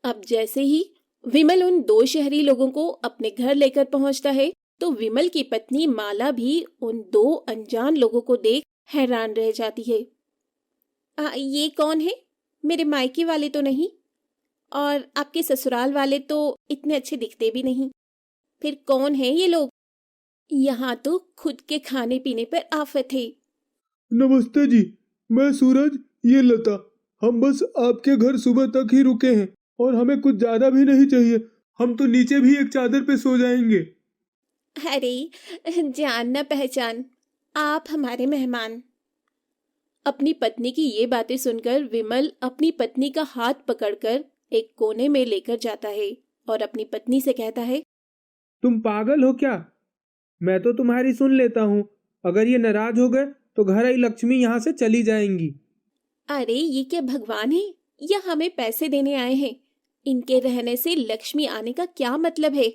अब जैसे ही विमल उन दो शहरी लोगों को अपने घर लेकर पहुंचता है तो विमल की पत्नी माला भी उन दो अनजान लोगों को देख हैरान रह जाती है। ये कौन है? मेरे मायके वाले तो नहीं और आपके ससुराल वाले तो इतने अच्छे दिखते भी नहीं। फिर कौन है ये लोग? यहाँ तो खुद के खाने पीने पर आफत है। नमस्ते जी, मैं सूरज, ये लता। हम बस आपके घर सुबह तक ही रुके हैं और हमें कुछ ज्यादा भी नहीं चाहिए। हम तो नीचे भी एक चादर पे सो जाएंगे। अरे जान न पहचान, आप हमारे मेहमान। अपनी पत्नी की ये बातें सुनकर विमल अपनी पत्नी का हाथ पकड़कर एक कोने में लेकर जाता है और अपनी पत्नी से कहता है, तुम पागल हो क्या? मैं तो तुम्हारी सुन लेता हूँ। अगर ये नाराज हो गए तो घर आई लक्ष्मी यहाँ से चली जाएंगी। अरे ये क्या भगवान है या हमें पैसे देने आए हैं? इनके रहने से लक्ष्मी आने का क्या मतलब है?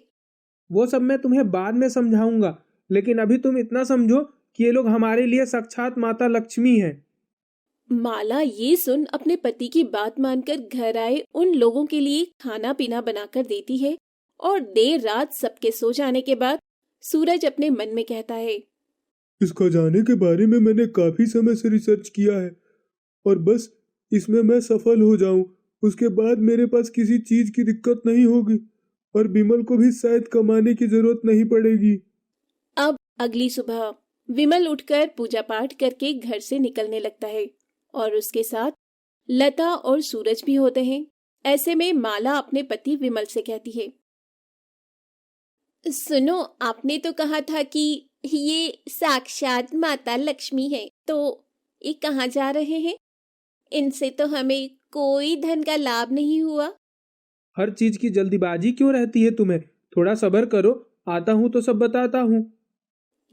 वो सब मैं तुम्हें बाद में समझाऊंगा, लेकिन अभी तुम इतना समझो कि ये लोग हमारे लिए साक्षात माता लक्ष्मी हैं। माला ये सुन अपने पति की बात मानकर घर आए उन लोगों के लिए खाना पीना बनाकर देती है और देर रात सबके सो जाने के बाद सूरज अपने मन में कहता है, इस खजाने के बारे में मैंने काफी समय से रिसर्च किया है और बस इसमें मैं सफल हो जाऊं, उसके बाद मेरे पास किसी चीज की दिक्कत नहीं होगी और विमल को भी शायद कमाने की जरूरत नहीं पड़ेगी। अब अगली सुबह विमल उठकर पूजा पाठ करके घर से निकलने लगता है और उसके साथ लता और सूरज भी होते हैं। ऐसे में माला अपने पति विमल से कहती है, सुनो, आपने तो कहा था कि ये साक्षात माता लक्ष्मी है, तो ये कहाँ जा रहे हैं? इनसे तो हमें कोई धन का लाभ नहीं हुआ। हर चीज की जल्दीबाजी क्यों रहती है तुम्हें? थोड़ा सब्र करो, आता हूँ तो सब बताता हूँ।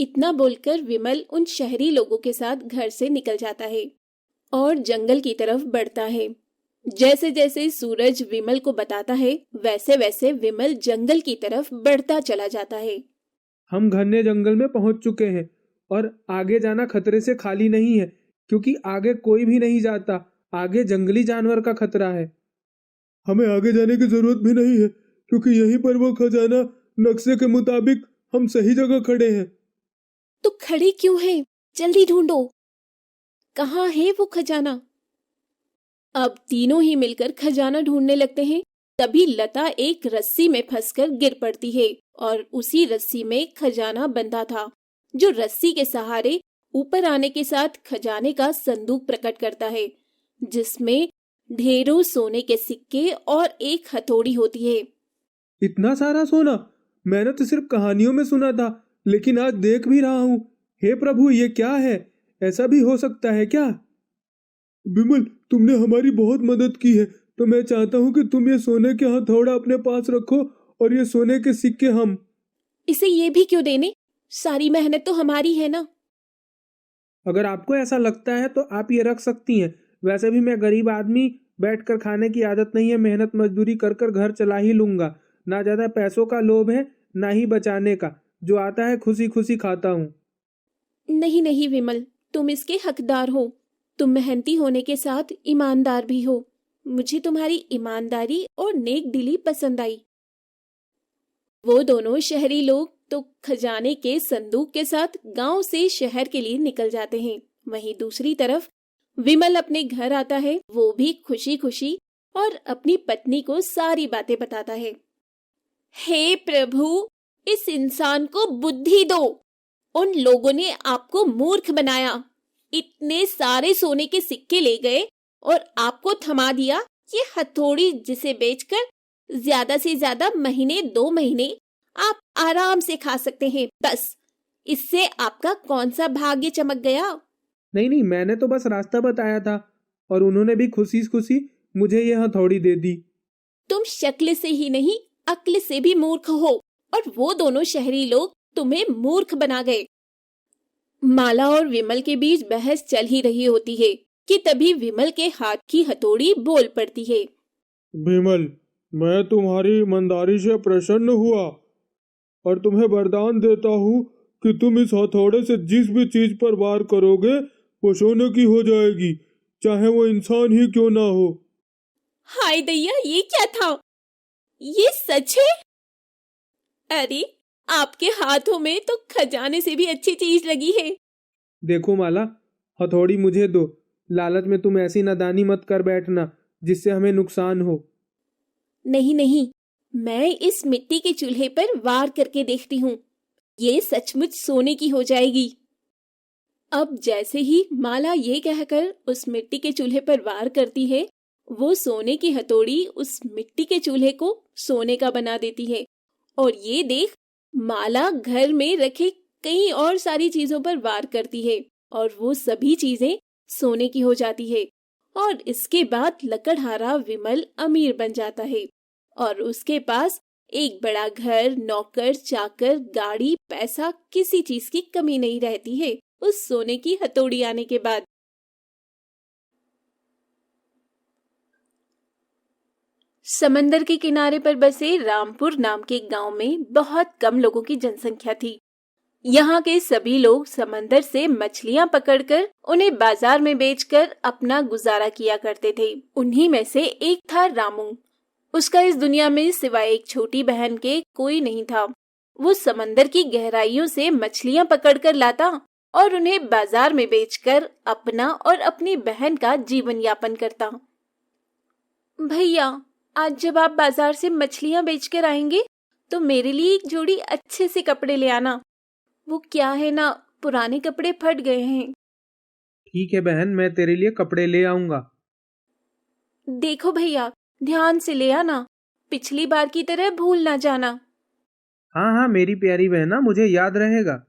इतना बोलकर विमल उन शहरी लोगों के साथ घर से निकल जाता है और जंगल की तरफ बढ़ता है। जैसे जैसे सूरज विमल को बताता है वैसे वैसे विमल जंगल की तरफ बढ़ता चला जाता है। हम घने जंगल में पहुंच चुके हैं और आगे जाना खतरे से खाली नहीं है, क्योंकि आगे कोई भी नहीं जाता। आगे जंगली जानवर का खतरा है। हमें आगे जाने की जरूरत भी नहीं है, क्योंकि यहीं पर वो खजाना नक्शे के मुताबिक हम सही जगह खड़े हैं। तो खड़े क्यों हैं? जल्दी ढूंढो, कहाँ है वो खजाना? अब तीनों ही मिलकर खजाना ढूंढने लगते हैं। तभी लता एक रस्सी में फंसकर गिर पड़ती है और उसी रस्सी में खजाना बंधा था, जो रस्सी के सहारे ऊपर आने के साथ खजाने का संदूक प्रकट करता है, जिसमें ढेरों सोने के सिक्के और एक हथौड़ी होती है। इतना सारा सोना मैंने तो सिर्फ कहानियों में सुना था, लेकिन आज देख भी रहा हूँ। हे प्रभु, ये क्या है? ऐसा भी हो सकता है क्या? विमल, तुमने हमारी बहुत मदद की है, तो मैं चाहता हूँ कि तुम ये सोने के हथौड़ा अपने पास रखो और ये सोने के सिक्के हम। इसे ये भी क्यों देने? सारी मेहनत तो हमारी है ना। अगर आपको ऐसा लगता है तो आप ये रख सकती हैं। वैसे भी मैं गरीब आदमी, बैठकर खाने की आदत नहीं है। मेहनत मजदूरी कर कर घर चला ही लूंगा। ना ज्यादा पैसों का लोभ है, ना ही बचाने का। जो आता है खुशी खुशी खाता हूँ। नहीं नहीं विमल, तुम इसके हकदार हो। तुम मेहनती होने के साथ ईमानदार भी हो। मुझे तुम्हारी ईमानदारी और नेक दिली पसंद आई। वो दोनों शहरी लोग तो खजाने के संदूक के साथ गांव से शहर के लिए निकल जाते हैं। वहीं दूसरी तरफ विमल अपने घर आता है। वो भी खुशी खुशी और अपनी पत्नी को सारी बातें बताता है। हे प्रभु, इस इंसान को बुद्धि दो। उन लोगों ने आपको मूर्ख बनाया। इतने सारे सोने के सिक्के ले गए और आपको थमा दिया ये हथौड़ी, जिसे बेचकर ज्यादा से ज्यादा महीने 2 महीने आप आराम से खा सकते हैं। बस इससे आपका कौन सा भाग्य चमक गया? नहीं, मैंने तो बस रास्ता बताया था और उन्होंने भी खुशी खुशी मुझे ये हथौड़ी दे दी। तुम शक्ल से ही नहीं, अक्ल से भी मूर्ख हो और वो दोनों शहरी लोग तुम्हें मूर्ख बना गए। माला और विमल के बीच बहस चल ही रही होती है कि तभी विमल के हाथ की हथौड़ी बोल पड़ती है। विमल, मैं तुम्हारी ईमानदारी से प्रसन्न हुआ और तुम्हें वरदान देता हूँ कि तुम इस हथौड़े से जिस भी चीज पर वार करोगे वो सोने की हो जाएगी, चाहे वो इंसान ही क्यों ना हो। हाय दैया, ये क्या था? ये सच है? अरे, आपके हाथों में तो खजाने से भी अच्छी चीज लगी है। देखो माला, हथौड़ी मुझे दो। लालच में तुम ऐसी नादानी मत कर बैठना जिससे हमें नुकसान हो। नहीं नहीं, मैं इस मिट्टी के चूल्हे पर वार करके देखती हूँ। ये सचमुच सोने की हो जाएगी। अब जैसे ही माला ये कहकर उस मिट्टी के चूल्हे पर वार करती है, वो सोने की हथौड़ी उस मिट्टी के चूल्हे को सोने का बना देती है। और ये देख माला घर में रखे कई और सारी चीजों पर वार करती है और वो सभी चीजें सोने की हो जाती है। और इसके बाद लकड़हारा विमल अमीर बन जाता है और उसके पास एक बड़ा घर, नौकर, चाकर, गाड़ी, पैसा, किसी चीज की कमी नहीं रहती है उस सोने की हथौड़ी आने के बाद। समंदर के किनारे पर बसे रामपुर नाम के गांव में बहुत कम लोगों की जनसंख्या थी। यहाँ के सभी लोग समंदर से मछलियाँ पकड़कर उन्हें बाजार में बेचकर अपना गुजारा किया करते थे। उन्हीं में से एक था रामू। उसका इस दुनिया में सिवाय एक छोटी बहन के कोई नहीं था। वो समंदर की गहराइयों से मछलियाँ पकड़कर लाता और उन्हें बाजार में बेचकर अपना और अपनी बहन का जीवन यापन करता। भैया, आज जब आप बाजार से मछलियाँ बेचकर आएंगे तो मेरे लिए एक जोड़ी अच्छे से कपड़े ले आना। वो क्या है ना, पुराने कपड़े फट गए हैं। ठीक है बहन, मैं तेरे लिए कपड़े ले आऊंगा। देखो भैया, ध्यान से ले आना, पिछली बार की तरह भूल ना जाना। हाँ हाँ मेरी प्यारी बहना, मुझे याद रहेगा।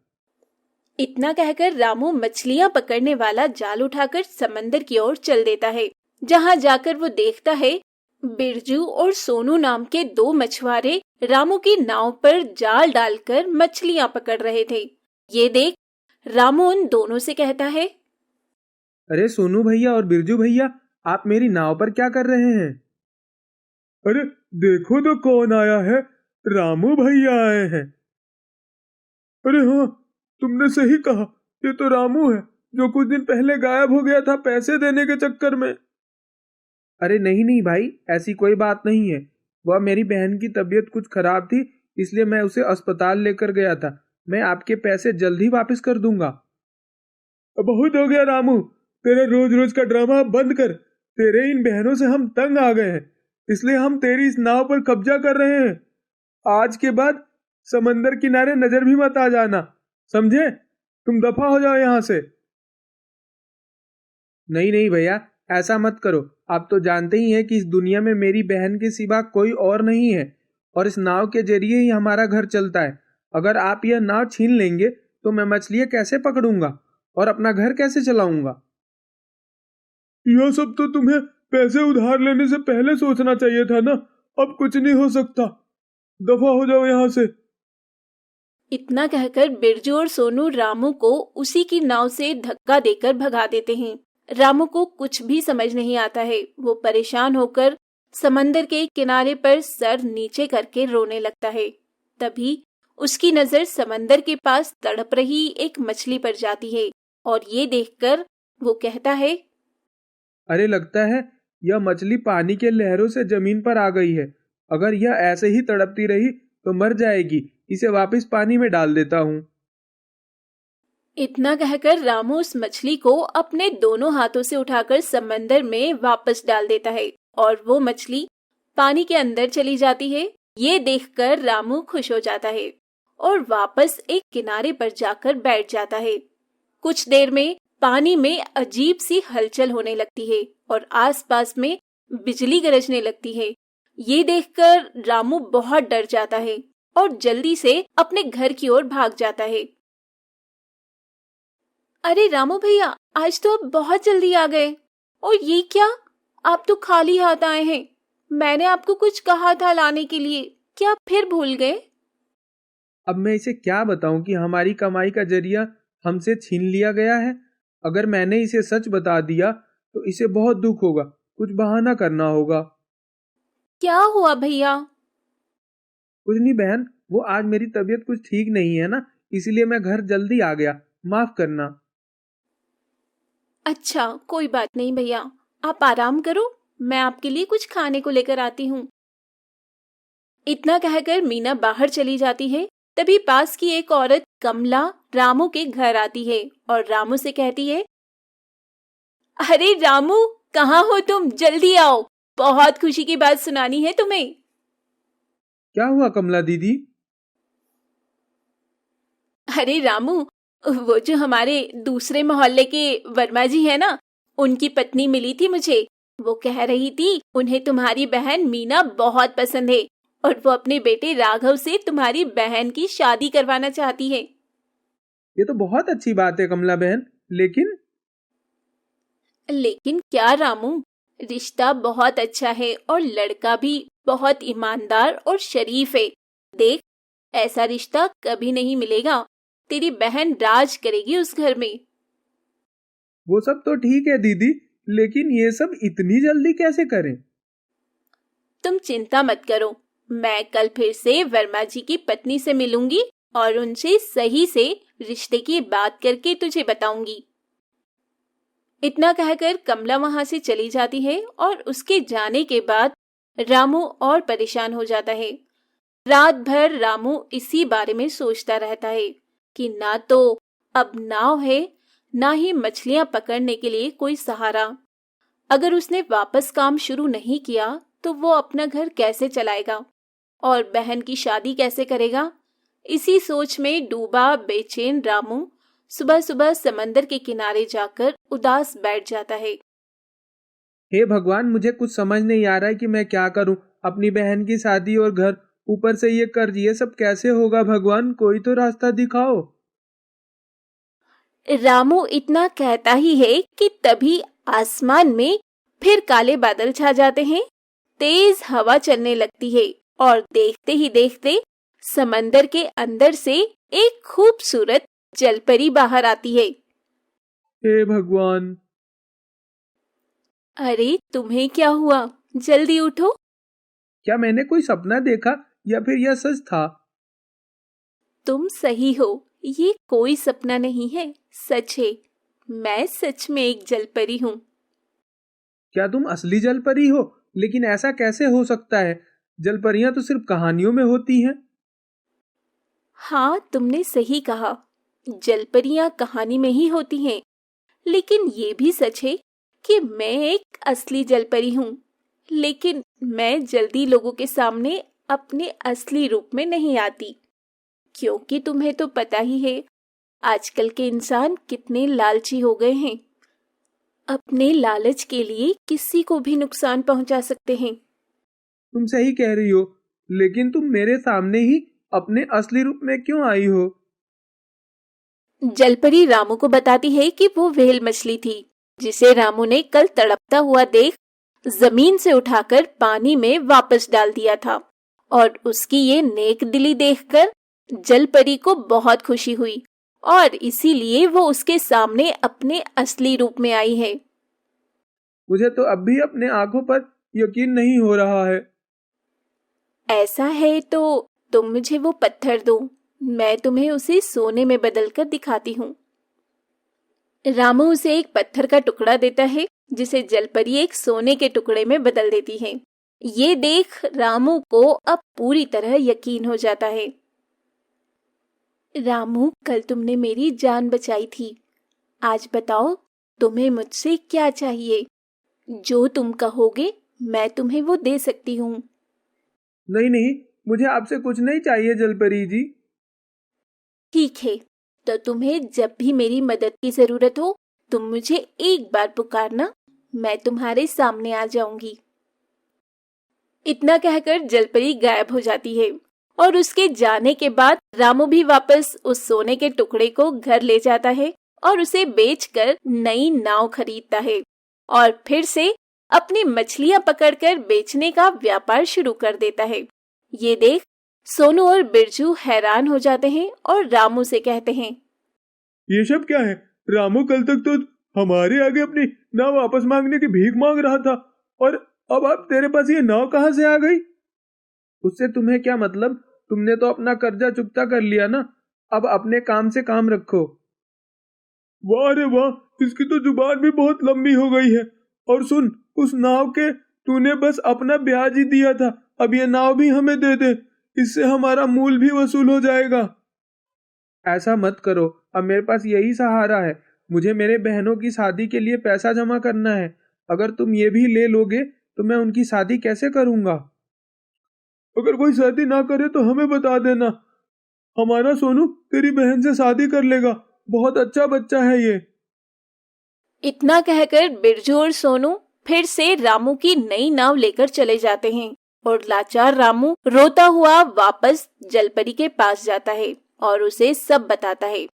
इतना कहकर रामू मछलियां पकड़ने वाला जाल उठाकर समंदर की ओर चल देता है। जहां जाकर वो देखता है बिरजू और सोनू नाम के दो मछुआरे रामू की नाव पर जाल डालकर मछलियां पकड़ रहे थे। ये देख रामू उन दोनों से कहता है, अरे सोनू भैया और बिरजू भैया, आप मेरी नाव पर क्या कर रहे हैं? अरे देखो तो कौन आया है, रामू भैया आए हैं। अरे हाँ, तुमने सही कहा, ये तो रामू है जो कुछ दिन पहले गायब हो गया था पैसे देने के चक्कर में। अरे नहीं नहीं भाई, ऐसी कोई बात नहीं है। वह मेरी बहन की तबीयत कुछ खराब थी, इसलिए मैं उसे अस्पताल लेकर गया था। मैं आपके पैसे जल्द ही वापस कर दूंगा। अब बहुत हो गया रामू, तेरे रोज रोज का ड्रामा बंद कर। तेरे इन बहनों से हम तंग आ गए हैं, इसलिए हम तेरी इस नाव पर कब्जा कर रहे हैं। आज के बाद समंदर किनारे नजर भी मत आ जाना, समझे? तुम दफा हो जाओ यहाँ से। नहीं नहीं भैया, ऐसा मत करो। आप तो जानते ही हैं कि इस दुनिया में मेरी बहन के सिवा कोई और नहीं है और इस नाव के जरिए ही हमारा घर चलता है। अगर आप यह नाव छीन लेंगे तो मैं मछलियाँ कैसे पकड़ूंगा और अपना घर कैसे चलाऊंगा? यह सब तो तुम्हें पैसे उधार लेने से पहले सोचना चाहिए था ना। अब कुछ नहीं हो सकता, दफा हो जाओ यहाँ से। इतना कहकर बिरजू और सोनू रामू को उसी की नाव से धक्का देकर भगा देते हैं। रामू को कुछ भी समझ नहीं आता है। वो परेशान होकर समंदर के किनारे पर सर नीचे करके रोने लगता है। तभी उसकी नजर समंदर के पास तड़प रही एक मछली पर जाती है और ये देखकर वो कहता है, अरे लगता है यह मछली पानी के लहरों से जमीन पर आ गई है। अगर यह ऐसे ही तड़पती रही तो मर जाएगी। इसे वापस पानी में डाल देता हूँ। इतना कहकर रामू उस मछली को अपने दोनों हाथों से उठाकर समंदर में वापस डाल देता है और वो मछली पानी के अंदर चली जाती है। ये देखकर रामू खुश हो जाता है और वापस एक किनारे पर जाकर बैठ जाता है। कुछ देर में पानी में अजीब सी हलचल होने लगती है और आसपास में बिजली गरजने लगती है। ये देखकर रामू बहुत डर जाता है और जल्दी से अपने घर की ओर भाग जाता है। अरे रामू भैया, आज तो आप बहुत जल्दी आ गए। और ये क्या, आप तो खाली हाथ आए हैं। मैंने आपको कुछ कहा था लाने के लिए, क्या आप फिर भूल गए? अब मैं इसे क्या बताऊं कि हमारी कमाई का जरिया हमसे छीन लिया गया है। अगर मैंने इसे सच बता दिया तो इसे बहुत दुख होगा। कुछ बहाना करना होगा। क्या हुआ भैया? कुछ नहीं बहन, वो आज मेरी तबीयत कुछ ठीक नहीं है ना, इसलिए मैं घर जल्दी आ गया। माफ करना। अच्छा, कोई बात नहीं भैया, आप आराम करो, मैं आपके लिए कुछ खाने को लेकर आती हूँ। इतना कहकर मीना बाहर चली जाती है। तभी पास की एक औरत कमला रामू के घर आती है और रामू से कहती है, अरे रामू, कहाँ हो तुम? जल्दी आओ, बहुत खुशी की बात सुनानी है तुम्हें। क्या हुआ कमला दीदी? अरे रामू, वो जो हमारे दूसरे मोहल्ले के वर्मा जी है ना, उनकी पत्नी मिली थी मुझे। वो कह रही थी उन्हें तुम्हारी बहन मीना बहुत पसंद है और वो अपने बेटे राघव से तुम्हारी बहन की शादी करवाना चाहती है। ये तो बहुत अच्छी बात है कमला बहन, लेकिन क्या रामू, रिश्ता बहुत अच्छा है और लड़का भी बहुत ईमानदार और शरीफ है। देख, ऐसा रिश्ता कभी नहीं मिलेगा। तेरी बहन राज करेगी उस घर में। वो सब तो ठीक है दीदी, लेकिन ये सब इतनी जल्दी कैसे करें? तुम चिंता मत करो, मैं कल फिर से वर्मा जी की पत्नी से मिलूंगी और उनसे सही से रिश्ते की बात करके तुझे बताऊंगी। इतना कहकर कमला वहां से चली जाती है और उसके जाने के बाद रामू और परेशान हो जाता है। रात भर रामू इसी बारे में सोचता रहता है कि ना तो अब नाव है, ना ही मछलियां पकड़ने के लिए कोई सहारा। अगर उसने वापस काम शुरू नहीं किया तो वो अपना घर कैसे चलाएगा और बहन की शादी कैसे करेगा। इसी सोच में डूबा बेचैन रामू सुबह सुबह समंदर के किनारे जाकर उदास बैठ जाता है। हे भगवान, मुझे कुछ समझ नहीं आ रहा है कि मैं क्या करूं। अपनी बहन की शादी और घर, ऊपर से ये कर्ज, ये सब कैसे होगा। भगवान, कोई तो रास्ता दिखाओ। रामू इतना कहता ही है कि तभी आसमान में फिर काले बादल छा जाते हैं। तेज हवा चलने लगती है और देखते ही देखते समंदर के अंदर से एक खूबसूरत जलपरी बाहर आती है। हे भगवान! अरे तुम्हें क्या हुआ? जल्दी उठो। क्या मैंने कोई सपना देखा या फिर यह सच था? तुम सही हो, ये कोई सपना नहीं है, सच है। मैं सच में एक जलपरी हूँ। क्या तुम असली जलपरी हो? लेकिन ऐसा कैसे हो सकता है? जलपरियां तो सिर्फ कहानियों में होती हैं। हाँ, तुमने सही कहा, जलपरियां कहानी में ही होती हैं, लेकिन ये भी सच है कि मैं एक असली जलपरी हूँ। लेकिन मैं जल्दी लोगों के सामने अपने असली रूप में नहीं आती, क्योंकि तुम्हें तो पता ही है आजकल के इंसान कितने लालची हो गए हैं। अपने लालच के लिए किसी को भी नुकसान पहुंचा सकते हैं। तुम सही कह रही हो, लेकिन तुम मेरे सामने ही अपने असली रूप में क्यों आई हो? जलपरी रामू को बताती है कि वो व्हेल मछली थी, जिसे रामू ने कल तड़पता हुआ देख जमीन से उठाकर पानी में वापस डाल दिया था। और उसकी ये नेक दिली देखकर जलपरी को बहुत खुशी हुई और इसीलिए वो उसके सामने अपने असली रूप में आई है। मुझे तो अब भी अपने आंखों पर यकीन नहीं हो रहा है। ऐसा है तो तुम मुझे वो पत्थर दो, मैं तुम्हें उसे सोने में बदलकर दिखाती हूँ। रामू उसे एक पत्थर का टुकड़ा देता है, जिसे जलपरी एक सोने के टुकड़े में बदल देती है। ये देख रामू को अब पूरी तरह यकीन हो जाता है। रामू, कल तुमने मेरी जान बचाई थी, आज बताओ तुम्हें मुझसे क्या चाहिए? जो तुम कहोगे मैं तुम्हें वो दे सकती हूँ। नहीं नहीं, मुझे आपसे कुछ नहीं चाहिए जलपरी जी। ठीक है, तो तुम्हें जब भी मेरी मदद की जरूरत हो तुम मुझे एक बार पुकारना, मैं तुम्हारे सामने आ जाऊंगी। इतना कहकर जलपरी गायब हो जाती है और उसके जाने के बाद रामू भी वापस उस सोने के टुकड़े को घर ले जाता है और उसे बेचकर नई नाव खरीदता है और फिर से अपनी मछलियां पकड़कर बेचने का व्यापार शुरू कर देता है। ये देख सोनू और बिरजू हैरान हो जाते हैं और रामू से कहते हैं, ये सब क्या है? रामू कल तक तो हमारे आगे अपनी नाव वापस मांगने की भीख मांग रहा था, और अब तेरे पास ये नाव कहाँ से आ गई? उससे तुम्हें क्या मतलब? तुमने तो अपना कर्जा चुकता कर लिया ना। अब अपने काम से काम रखो। वाह रे वाह, इसकी तो जुबान भी बहुत लंबी हो गई है। और सुन, उस नाव के तूने बस अपना ब्याज ही दिया था, अब ये नाव भी हमें दे दे, इससे हमारा मूल भी वसूल हो जाएगा। ऐसा मत करो, अब मेरे पास यही सहारा है। मुझे मेरे बहनों की शादी के लिए पैसा जमा करना है। अगर तुम ये भी ले लोगे तो मैं उनकी शादी कैसे करूंगा? अगर कोई शादी ना करे तो हमें बता देना, हमारा सोनू तेरी बहन से शादी कर लेगा, बहुत अच्छा बच्चा है ये। इतना कहकर बिरजू और सोनू फिर से रामू की नई नाव लेकर चले जाते हैं और लाचार रामू रोता हुआ वापस जलपरी के पास जाता है और उसे सब बताता है।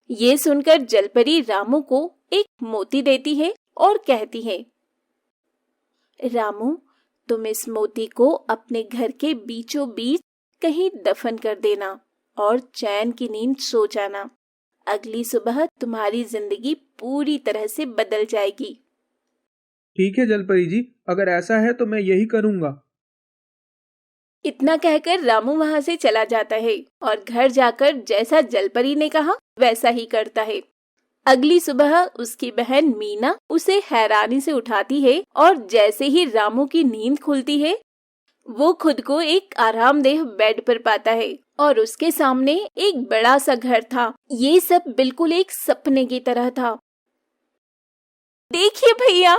ये सुनकर जलपरी रामू को एक मोती देती है और कहती है, रामू, तुम इस मोती को अपने घर के बीचों बीच कहीं दफन कर देना और चैन की नींद सो जाना। अगली सुबह तुम्हारी जिंदगी पूरी तरह से बदल जाएगी। ठीक है जलपरी जी, अगर ऐसा है तो मैं यही करूंगा। इतना कहकर रामू वहां से चला जाता है और घर जाकर जैसा जलपरी ने कहा वैसा ही करता है। अगली सुबह उसकी बहन मीना उसे हैरानी से उठाती है और जैसे ही रामू की नींद खुलती है वो खुद को एक आरामदेह बेड पर पाता है और उसके सामने एक बड़ा सा घर था। ये सब बिल्कुल एक सपने की तरह था। देखिए भैया,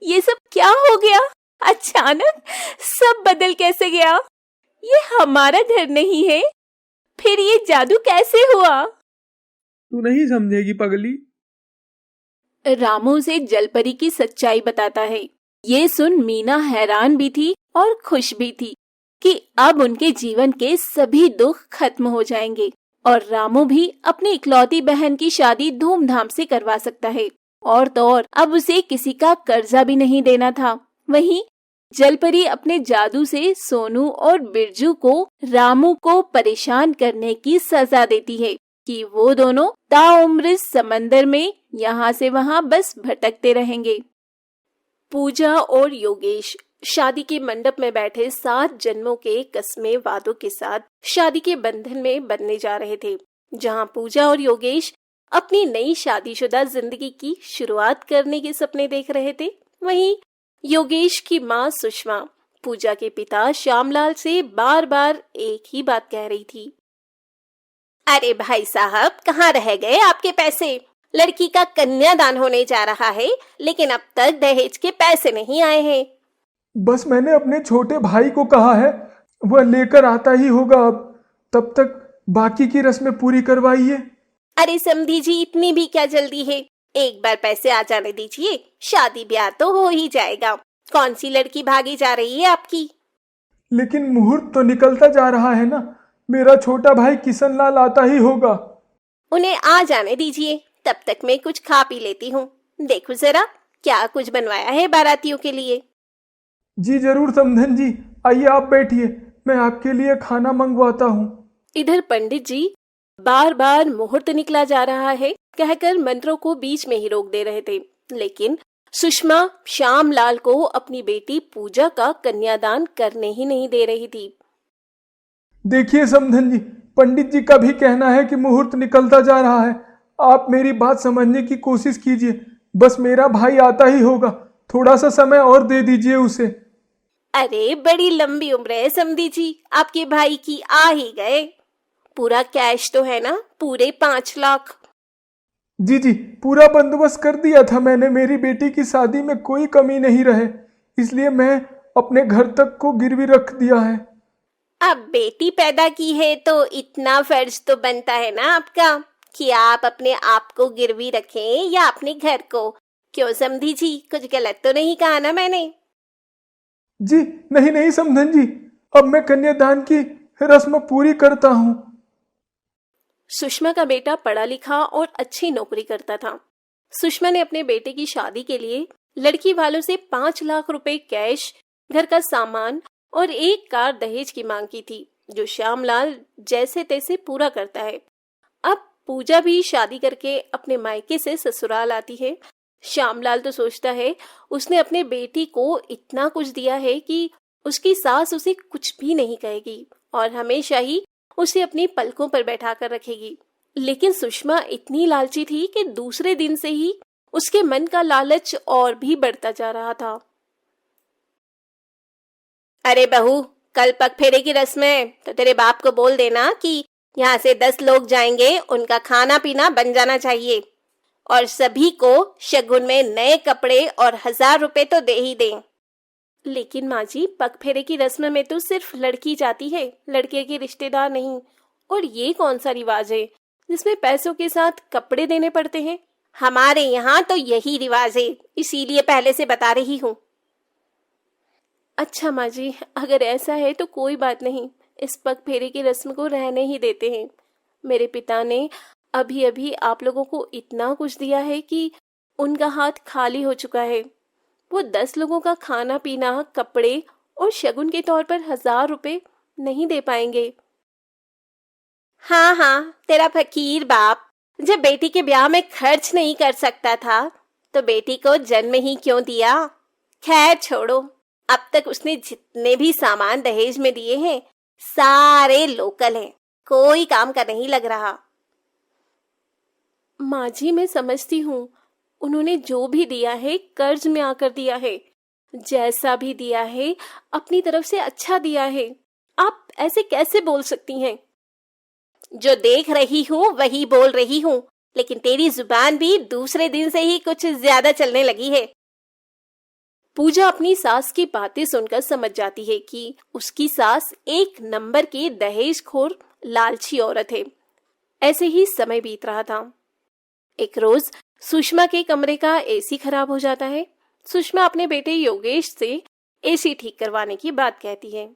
ये सब क्या हो गया? अचानक सब बदल कैसे गया? ये हमारा घर नहीं है, फिर ये जादू कैसे हुआ? तू नहीं समझेगी पगली। रामू से जलपरी की सच्चाई बताता है। ये सुन मीना हैरान भी थी और खुश भी थी कि अब उनके जीवन के सभी दुख खत्म हो जाएंगे और रामू भी अपनी इकलौती बहन की शादी धूमधाम से करवा सकता है। और तो और अब उसे किसी का कर्जा भी नहीं देना था। वहीं जलपरी अपने जादू से सोनू और बिरजू को रामू को परेशान करने की सजा देती है कि वो दोनों ताउम्र समंदर में यहाँ से वहाँ बस भटकते रहेंगे। पूजा और योगेश शादी के मंडप में बैठे 7 जन्मों के कस्मे वादों के साथ शादी के बंधन में बंधने जा रहे थे। जहाँ पूजा और योगेश अपनी नई शादीशुदा जिंदगी की शुरुआत करने के सपने देख रहे थे, वहीं योगेश की माँ सुषमा पूजा के पिता श्यामलाल से बार बार एक ही बात कह रही थी। अरे भाई साहब, कहाँ रह गए आपके पैसे? लड़की का कन्यादान होने जा रहा है, लेकिन अब तक दहेज के पैसे नहीं आए हैं। बस मैंने अपने छोटे भाई को कहा है, वह लेकर आता ही होगा। अब तब तक बाकी की रस्में पूरी करवाइए। अरे समधी जी, इतनी भी क्या जल्दी है? एक बार पैसे आ जाने दीजिए, शादी ब्याह तो हो ही जाएगा। कौन सी लड़की भागी जा रही है आपकी? लेकिन मुहूर्त तो निकलता जा रहा है ना। मेरा छोटा भाई किशन लाल आता ही होगा। उन्हें आ जाने दीजिए, तब तक मैं कुछ खा पी लेती हूँ। देखो जरा क्या कुछ बनवाया है बारातियों के लिए। जी जरूर समधन जी, आइए आप बैठिए, मैं आपके लिए खाना मंगवाता हूँ। इधर पंडित जी बार बार मुहूर्त निकला जा रहा है कहकर मंत्रों को बीच में ही रोक दे रहे थे, लेकिन सुषमा श्यामलाल को अपनी बेटी पूजा का कन्यादान करने ही नहीं दे रही थी। देखिए समधन जी, पंडित जी का भी कहना है कि मुहूर्त निकलता जा रहा है। आप मेरी बात समझने की कोशिश कीजिए। बस मेरा भाई आता ही होगा, थोड़ा सा समय और दे दीजिए उसे। अरे बड़ी लंबी उम्र है समधी जी, आपके भाई की आ ही गए। पूरा कैश तो है ना, पूरे 5 लाख। जी जी, पूरा बंदोबस्त कर दिया था मैंने। मेरी बेटी की शादी में कोई कमी नहीं रहे, इसलिए मैं अपने घर तक को गिरवी रख दिया है। अब बेटी पैदा की है तो इतना फर्ज तो बनता है ना आपका कि आप अपने आप को गिरवी रखें या अपने घर को। क्यों समधी जी, कुछ गलत तो नहीं कहा ना मैंने? जी नहीं नहीं समधन जी, अब मैं कन्यादान की रस्म पूरी करता हूँ। सुषमा का बेटा पढ़ा लिखा और अच्छी नौकरी करता था। सुषमा ने अपने बेटे की शादी के लिए लड़की वालों से 5 लाख रुपए कैश, घर का सामान और एक कार दहेज की मांग की थी, जो श्यामलाल जैसे तैसे पूरा करता है। अब पूजा भी शादी करके अपने मायके से ससुराल आती है। श्यामलाल तो सोचता है उसने अपने बेटी को इतना कुछ दिया है कि उसकी सास उसे कुछ भी नहीं कहेगी और हमेशा ही उसे अपनी पलकों पर बैठा कर रखेगी। लेकिन सुषमा इतनी लालची थी कि दूसरे दिन से ही उसके मन का लालच और भी बढ़ता जा रहा था। अरे बहू, कल पग फेरे की रस्म है तो तेरे बाप को बोल देना कि यहाँ से 10 लोग जाएंगे, उनका खाना पीना बन जाना चाहिए और सभी को शगुन में नए कपड़े और 1000 रुपए तो दे ही दें। लेकिन माँ जी, पग फेरे की रस्म में तो सिर्फ लड़की जाती है, लड़के के रिश्तेदार नहीं। और ये कौन सा रिवाज है जिसमें पैसों के साथ कपड़े देने पड़ते हैं? हमारे यहाँ तो यही रिवाज है, इसीलिए पहले से बता रही हूँ। अच्छा माँ जी, अगर ऐसा है तो कोई बात नहीं, इस पग फेरे की रस्म को रहने ही देते हैं। मेरे पिता ने अभी अभी आप लोगों को इतना कुछ दिया है कि उनका हाथ खाली हो चुका है। वो 10 लोगों का खाना पीना, कपड़े और शगुन के तौर पर 1000 रुपए नहीं दे पाएंगे। हाँ हाँ, तेरा फकीर बाप जब बेटी के ब्याह में खर्च नहीं कर सकता था तो बेटी को जन्म ही क्यों दिया? खैर छोड़ो, अब तक उसने जितने भी सामान दहेज में दिए हैं सारे लोकल हैं, कोई काम का नहीं लग रहा। माँ जी, मैं समझती हूँ, उन्होंने जो भी दिया है कर्ज में आकर दिया है, जैसा भी दिया है अपनी तरफ से अच्छा दिया है। आप ऐसे कैसे बोल सकती हैं? जो देख रही हूँ वही बोल रही हूँ, लेकिन तेरी जुबान भी दूसरे दिन से ही कुछ ज्यादा चलने लगी है। पूजा अपनी सास की बातें सुनकर समझ जाती है कि उसकी सास एक नंबर की दहेजखोर लालची औरत है। ऐसे ही समय बीत रहा था। एक रोज सुषमा के कमरे का एसी खराब हो जाता है। सुषमा अपने बेटे योगेश से एसी ठीक करवाने की बात कहती है।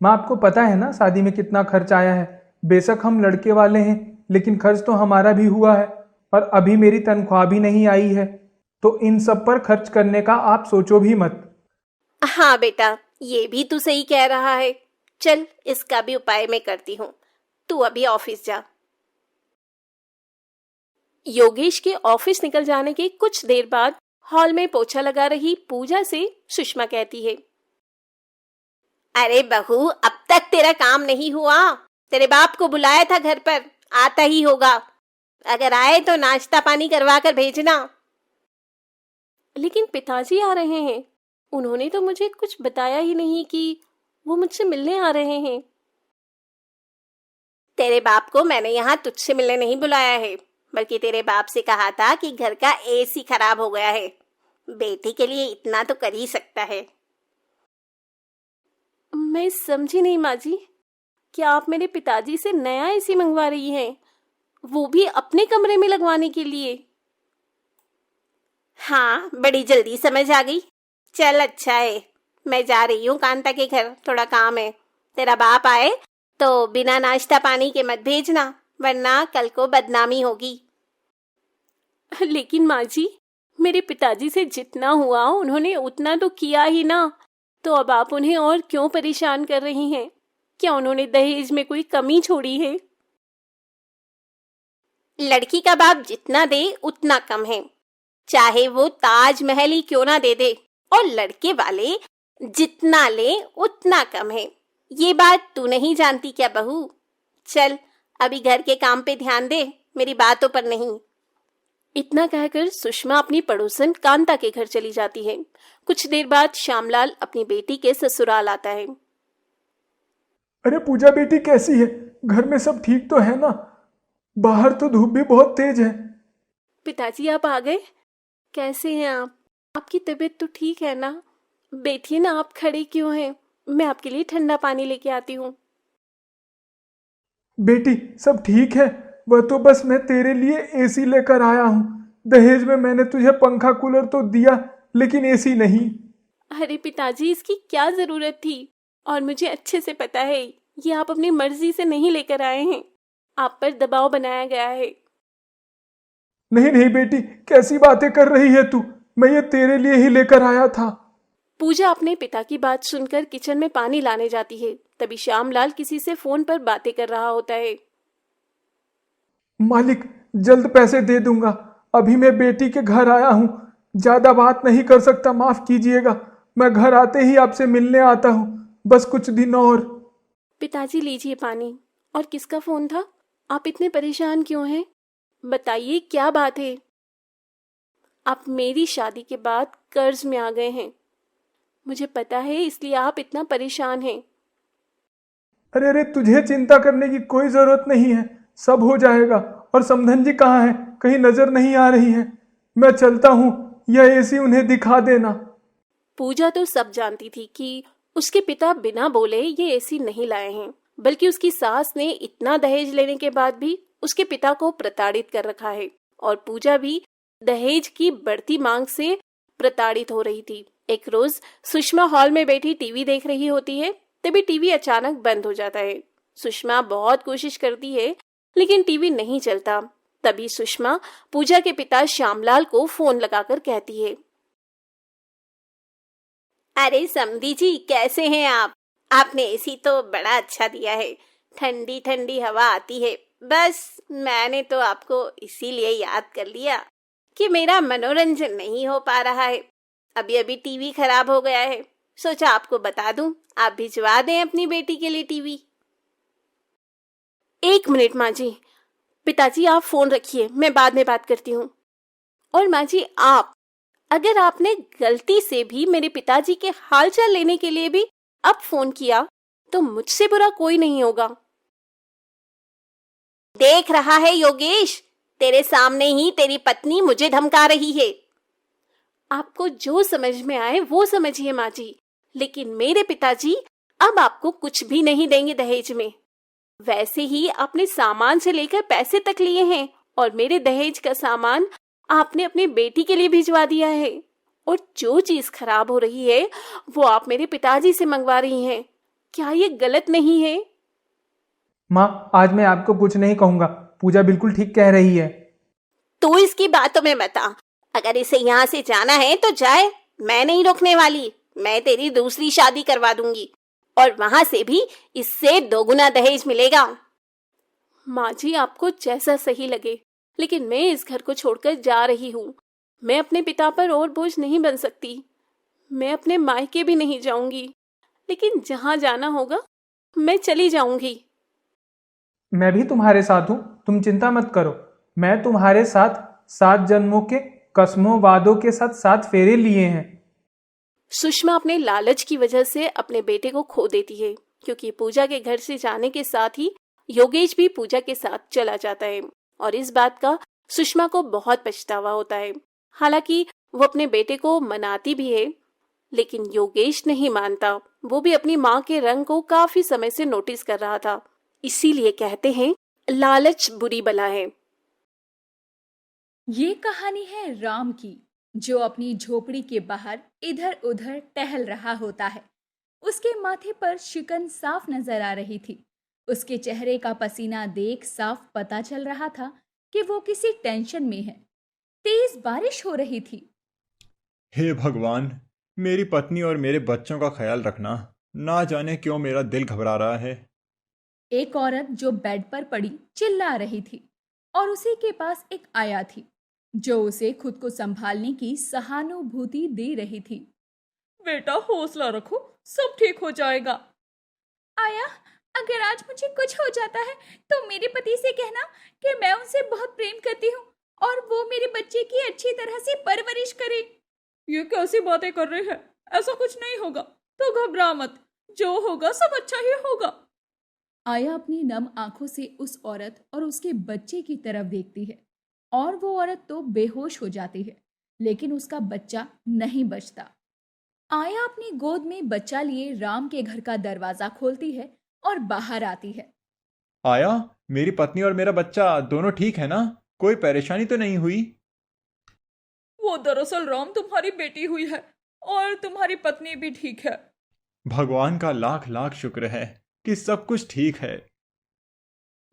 माँ, आपको पता है ना शादी में कितना खर्च आया है। बेशक हम लड़के वाले हैं, लेकिन खर्च तो हमारा भी हुआ है, और अभी मेरी तनख्वाह भी नहीं आई है, तो इन सब पर खर्च करने का आप सोचो भी मत। हाँ बेटा, ये भी तू सही कह रहा है। चल, इसका भी उपाय मैं करती हूँ, तू अभी ऑफिस जा। योगेश के ऑफिस निकल जाने के कुछ देर बाद हॉल में पोछा लगा रही पूजा से सुषमा कहती है, अरे बहू, अब तक तेरा काम नहीं हुआ? तेरे बाप को बुलाया था घर पर, आता ही होगा। अगर आए तो नाश्ता पानी करवा कर भेजना। लेकिन पिताजी आ रहे हैं, उन्होंने तो मुझे कुछ बताया ही नहीं कि वो मुझसे मिलने आ रहे हैं। तेरे बाप को मैंने यहाँ तुझसे मिलने नहीं बुलाया है, बल्कि तेरे बाप से कहा था कि घर का एसी खराब हो गया है, बेटी के लिए इतना तो कर ही सकता है। मैं समझी नहीं माँ जी, क्या आप मेरे पिताजी से नया एसी मंगवा रही हैं, वो भी अपने कमरे में लगवाने के लिए? हाँ, बड़ी जल्दी समझ आ गई। चल अच्छा है, मैं जा रही हूँ कांता के घर, थोड़ा काम है। तेरा बाप आए तो बिना नाश्ता पानी के मत भेजना, वरना कल को बदनामी होगी। लेकिन माँ जी, मेरे पिताजी से जितना हुआ उन्होंने उतना तो किया ही ना, तो अब आप उन्हें और क्यों परेशान कर रही हैं? क्या उन्होंने दहेज में कोई कमी छोड़ी है? लड़की का बाप जितना दे उतना कम है, चाहे वो ताजमहल ही क्यों ना दे दे, और लड़के वाले जितना ले उतना कम है। ये बात तू नहीं जानती क्या बहू? चल अभी घर के काम पे ध्यान दे, मेरी बातों पर नहीं। इतना कहकर सुषमा अपनी पड़ोसन कांता के घर चली जाती है। कुछ देर बाद श्यामलाल अपनी बेटी के ससुराल आता है। अरे पूजा बेटी, कैसी है? घर में सब ठीक तो है ना? बाहर तो धूप भी बहुत तेज है। पिताजी, आप आ गए? कैसे हैं आप? आपकी तबीयत तो ठीक है ना? बैठिए ना, आप खड़े क्यों हैं? मैं आपके लिए ठंडा पानी लेके आती हूँ। बेटी सब ठीक है, वह तो बस मैं तेरे लिए एसी लेकर आया हूँ। दहेज में मैंने तुझे पंखा कूलर तो दिया, लेकिन एसी नहीं। अरे पिताजी, इसकी क्या जरूरत थी? और मुझे अच्छे से पता है ये आप अपनी मर्जी से नहीं लेकर आए हैं, आप पर दबाव बनाया गया है। नहीं नहीं बेटी, कैसी बातें कर रही है तू? मैं ये तेरे लिए ही लेकर आया था। पूजा अपने पिता की बात सुनकर किचन में पानी लाने जाती है। तभी श्यामलाल किसी से फोन पर बातें कर रहा होता है। मालिक, जल्द पैसे दे दूंगा, अभी मैं बेटी के घर आया हूँ, ज्यादा बात नहीं कर सकता, माफ कीजिएगा। मैं घर आते ही आपसे मिलने आता हूँ, बस कुछ दिन और। पिताजी लीजिए पानी। और किसका फोन था? आप इतने परेशान क्यों हैं? बताइए क्या बात है? आप मेरी शादी के बाद कर्ज में आ गए हैं, मुझे पता है, इसलिए आप इतना परेशान हैं। अरे अरे, तुझे चिंता करने की कोई जरूरत नहीं है, सब हो जाएगा। और समधन जी कहाँ है? कहीं नजर नहीं आ रही है? मैं चलता हूँ, यह एसी उन्हें दिखा देना। पूजा तो सब जानती थी कि उसके पिता बिना बोले ये एसी नहीं लाए हैं, बल्कि उसकी सास ने इतना दहेज लेने के बाद भी उसके पिता को प्रताड़ित कर रखा है, और पूजा भी दहेज की बढ़ती मांग से प्रताड़ित हो रही थी। एक रोज सुषमा हॉल में बैठी टीवी देख रही होती है, तभी टीवी अचानक बंद हो जाता है। सुषमा बहुत कोशिश करती है, लेकिन टीवी नहीं चलता। तभी सुषमा पूजा के पिता श्यामलाल को फोन लगाकर कहती है, अरे समधी जी, कैसे हैं आप? आपने एसी तो बड़ा अच्छा दिया है, ठंडी ठंडी हवा आती है। बस मैंने तो आपको इसीलिए याद कर लिया कि मेरा मनोरंजन नहीं हो पा रहा है, अभी अभी टीवी खराब हो गया है, सोचा आपको बता दूं, आप भिजवा दें अपनी बेटी के लिए टीवी। 1 मिनट माँ जी। पिताजी आप फोन रखिए, मैं बाद में बात करती हूँ। और माँ जी अगर आपने गलती से भी मेरे पिताजी के हालचाल लेने के लिए भी अब फोन किया तो मुझसे बुरा कोई नहीं होगा। देख रहा है योगेश, तेरे सामने ही तेरी पत्नी मुझे धमका रही है। आपको जो समझ में आए वो समझिए माँ जी, लेकिन मेरे पिताजी अब आपको कुछ भी नहीं देंगे दहेज में। वैसे ही आपने सामान से लेकर पैसे तक लिए हैं और मेरे दहेज का सामान आपने अपनी बेटी के लिए भिजवा दिया है। और जो चीज खराब हो रही है वो आप मेरे पिताजी से मंगवा रही हैं। क्या ये गलत नहीं है? माँ, आज मैं आपको कुछ नहीं कहूँगा। पूजा बिल्कुल ठीक कह रही है। तू इसकी बातों में बता, अगर इसे यहाँ से जाना है तो जाए, मैं नहीं रोकने वाली। मैं तेरी दूसरी शादी करवा दूंगी और वहां से भी इससे 2 गुना दहेज मिलेगा। माँ जी आपको जैसा सही लगे, लेकिन मैं इस घर को छोड़कर जा रही हूँ। मैं अपने पिता पर और बोझ नहीं बन सकती। मैं अपने मायके भी नहीं जाऊंगी, लेकिन जहाँ जाना होगा मैं चली जाऊंगी। मैं भी तुम्हारे साथ हूँ, तुम चिंता मत करो। मैं तुम्हारे साथ 7 जन्मों के कसमों वादों के साथ 7 फेरे लिए हैं। सुषमा अपने लालच की वजह से अपने बेटे को खो देती है, क्योंकि पूजा के घर से जाने के साथ ही योगेश भी पूजा के साथ चला जाता है और इस बात का सुषमा को बहुत पछतावा होता है। हालांकि वो अपने बेटे को मनाती भी है, लेकिन योगेश नहीं मानता। वो भी अपनी माँ के रंग को काफी समय से नोटिस कर रहा था। इसीलिए कहते हैं लालच बुरी बला है। ये कहानी है राम की, जो अपनी झोपड़ी के बाहर इधर उधर टहल रहा होता है। उसके माथे पर शिकन साफ नजर आ रही थी। उसके चेहरे का पसीना देख साफ पता चल रहा था कि वो किसी टेंशन में है। तेज बारिश हो रही थी। हे भगवान, मेरी पत्नी और मेरे बच्चों का ख्याल रखना। ना जाने क्यों मेरा दिल घबरा रहा है। एक औरत जो बेड पर पड़ी चिल्ला रही थी और उसी के पास एक आया थी जो उसे खुद को संभालने की सहानुभूति दे रही थी। बेटा हौसला रखो, सब ठीक हो जाएगा। आया, अगर आज मुझे कुछ हो जाता है तो मेरे पति से कहना कि मैं उनसे बहुत प्रेम करती हूँ और वो मेरे बच्चे की अच्छी तरह से परवरिश करे। ये कैसी बातें कर रहे हैं? ऐसा कुछ नहीं होगा, तो घबरा मत, जो होगा सब अच्छा ही होगा। आया अपनी नम आंखों से उस औरत और उसके बच्चे की तरफ देखती है और वो औरत तो बेहोश हो जाती है, लेकिन उसका बच्चा नहीं बचता। आया अपनी गोद में बच्चा लिए राम के घर का दरवाजा खोलती है और बाहर आती है। आया, मेरी पत्नी और मेरा बच्चा दोनों ठीक है ना? कोई परेशानी तो नहीं हुई? वो दरअसल राम तुम्हारी बेटी हुई है और तुम्हारी पत्नी भी ठीक है। भगवान का लाख लाख शुक्र है कि सब कुछ ठीक है।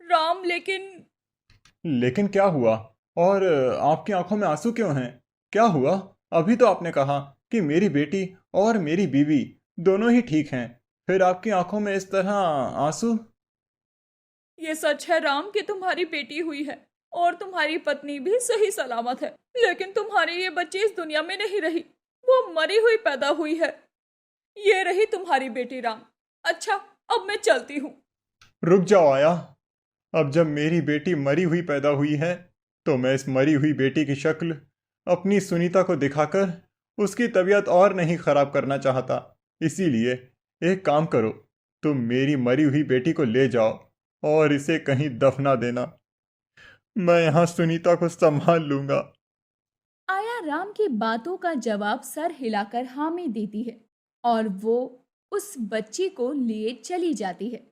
राम, लेकिन क्या हुआ? और आपकी आंखों में आंसू क्यों हैं? क्या हुआ? अभी तो आपने कहा कि मेरी बेटी और मेरी बीवी दोनों ही ठीक हैं, फिर आपकी आंखों में इस तरह आंसू? ये सच है राम कि तुम्हारी बेटी हुई है और तुम्हारी पत्नी भी सही सलामत है, लेकिन तुम्हारे ये बच्चे इस दुनिया में नहीं रही, वो मरी हुई पैदा हुई है। ये रही तुम्हारी बेटी राम। अच्छा, अब मैं चलती हूँ। रुक जाओ आया, अब जब मेरी बेटी मरी हुई पैदा हुई है तो मैं इस मरी हुई बेटी की शक्ल अपनी सुनीता को दिखाकर उसकी तबीयत और नहीं खराब करना चाहता। इसीलिए एक काम करो, तुम मेरी मरी हुई बेटी को ले जाओ और इसे कहीं दफना देना। मैं यहाँ सुनीता को संभाल लूंगा। आया राम की बातों का जवाब सर हिलाकर हाँ में देती है और वो उस बच्ची को लिए चली जाती है।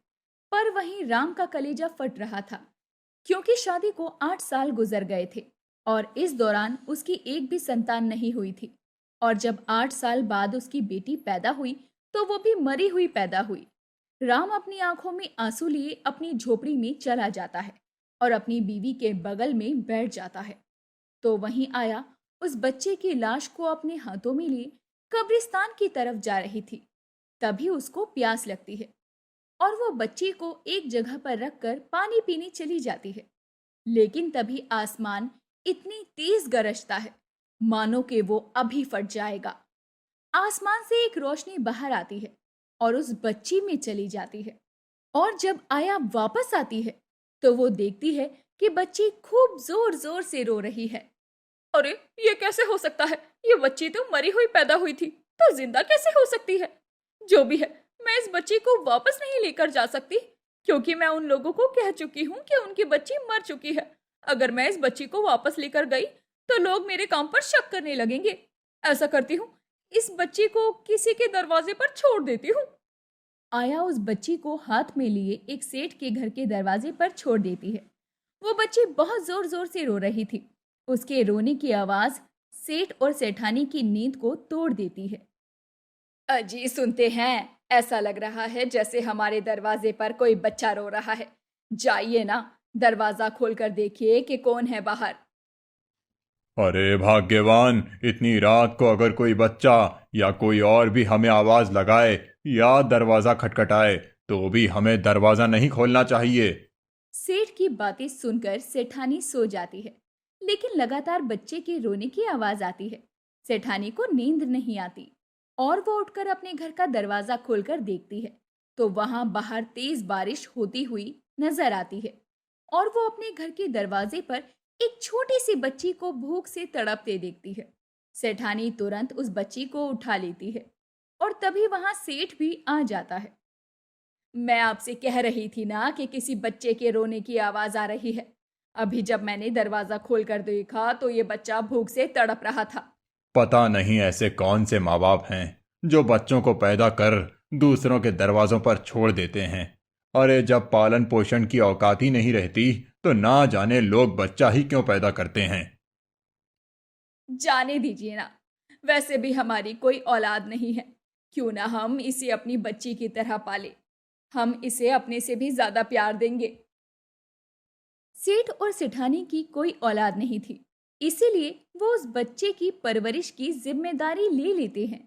पर वहीं राम का कलेजा फट रहा था, क्योंकि शादी को 8 साल गुजर गए थे और इस दौरान उसकी एक भी संतान नहीं हुई थी। और जब 8 साल बाद उसकी बेटी पैदा हुई तो वो भी मरी हुई पैदा हुई। राम अपनी आंखों में आंसू लिए अपनी झोपड़ी में चला जाता है और अपनी बीवी के बगल में बैठ जाता है। तो वहीं आया उस बच्चे की लाश को अपने हाथों में लिए कब्रिस्तान की तरफ जा रही थी। तभी उसको प्यास लगती है और वो बच्ची को एक जगह पर रखकर पानी पीने चली जाती है। लेकिन तभी आसमान इतनी तेज गरजता है मानो कि वो अभी फट जाएगा आसमान से एक रोशनी बाहर आती है और उस बच्ची में चली जाती है। और जब आया वापस आती है तो वो देखती है कि बच्ची खूब जोर जोर से रो रही है। अरे ये कैसे हो सकता है? ये बच्ची तो मरी हुई पैदा हुई थी, तो जिंदा कैसे हो सकती है? जो भी है, मैं इस बच्ची को वापस नहीं लेकर जा सकती, क्योंकि मैं उन लोगों को कह चुकी हूँ कि उनकी बच्ची मर चुकी है। अगर मैं इस बच्ची को वापस लेकर गई तो लोग मेरे काम पर शक करने लगेंगे। ऐसा करती हूँ, इस बच्ची को किसी के दरवाजे पर छोड़ देती हूँ। आया उस बच्ची को हाथ में लिए एक सेठ के घर के दरवाजे पर छोड़ देती है। वो बच्ची बहुत जोर जोर से रो रही थी। उसके रोने की आवाज सेठ और सेठानी की नींद को तोड़ देती है। अजी सुनते हैं, ऐसा लग रहा है जैसे हमारे दरवाजे पर कोई बच्चा रो रहा है। जाइए ना, दरवाजा खोलकर देखिए कि कौन है बाहर। अरे भाग्यवान, इतनी रात को अगर कोई बच्चा या कोई और भी हमें आवाज लगाए या दरवाजा खटखटाए तो भी हमें दरवाजा नहीं खोलना चाहिए। सेठ की बातें सुनकर सेठानी सो जाती है, लेकिन लगातार बच्चे के रोने की आवाज आती है। सेठानी को नींद नहीं आती और वो उठकर अपने घर का दरवाजा खोलकर देखती है तो वहां बाहर तेज बारिश होती हुई नजर आती है और वो अपने घर के दरवाजे पर एक छोटी सी बच्ची को भूख से तड़पते देखती है। सेठानी तुरंत उस बच्ची को उठा लेती है और तभी वहां सेठ भी आ जाता है। मैं आपसे कह रही थी ना कि किसी बच्चे के रोने की आवाज आ रही है। अभी जब मैंने दरवाजा खोलकर देखा तो ये बच्चा भूख से तड़प रहा था। पता नहीं ऐसे कौन से माँ बाप हैं जो बच्चों को पैदा कर दूसरों के दरवाजों पर छोड़ देते हैं। अरे जब पालन पोषण की औकात ही नहीं रहती तो ना जाने लोग बच्चा ही क्यों पैदा करते हैं। जाने दीजिए ना, वैसे भी हमारी कोई औलाद नहीं है। क्यों ना हम इसे अपनी बच्ची की तरह पाले। हम इसे अपने से भी ज्यादा प्यार देंगे। सेठ और सेठानी की कोई औलाद नहीं थी, इसीलिए वो उस बच्चे की परवरिश की जिम्मेदारी ले लेते हैं।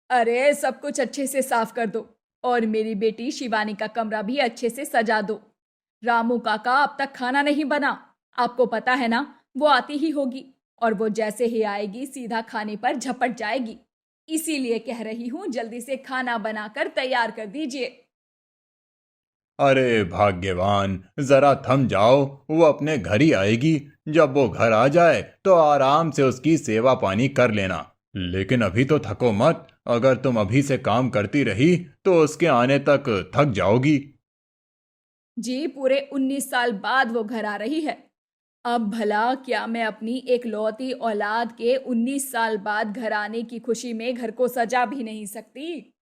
अरे सब कुछ अच्छे से साफ कर दो और मेरी बेटी शिवानी का कमरा भी अच्छे से सजा दो। रामू काका अब तक खाना नहीं बना। आपको पता है ना, वो आती ही होगी और वो जैसे ही आएगी सीधा खाने पर झपट जाएगी। इसीलिए कह रही हूँ, जल्दी से खाना बनाकर तैयार कर दीजिए। अरे भाग्यवान, जरा थम जाओ, वो अपने घर ही आएगी। जब वो घर आ जाए तो आराम से उसकी सेवा पानी कर लेना, लेकिन अभी तो थको मत। अगर तुम अभी से काम करती रही तो उसके आने तक थक जाओगी। जी, पूरे 19 साल बाद वो घर आ रही है। अब भला क्या मैं अपनी एक लौती औलाद के 19 साल बाद घर आने की खुशी में घर को सजा भी नहीं सकती?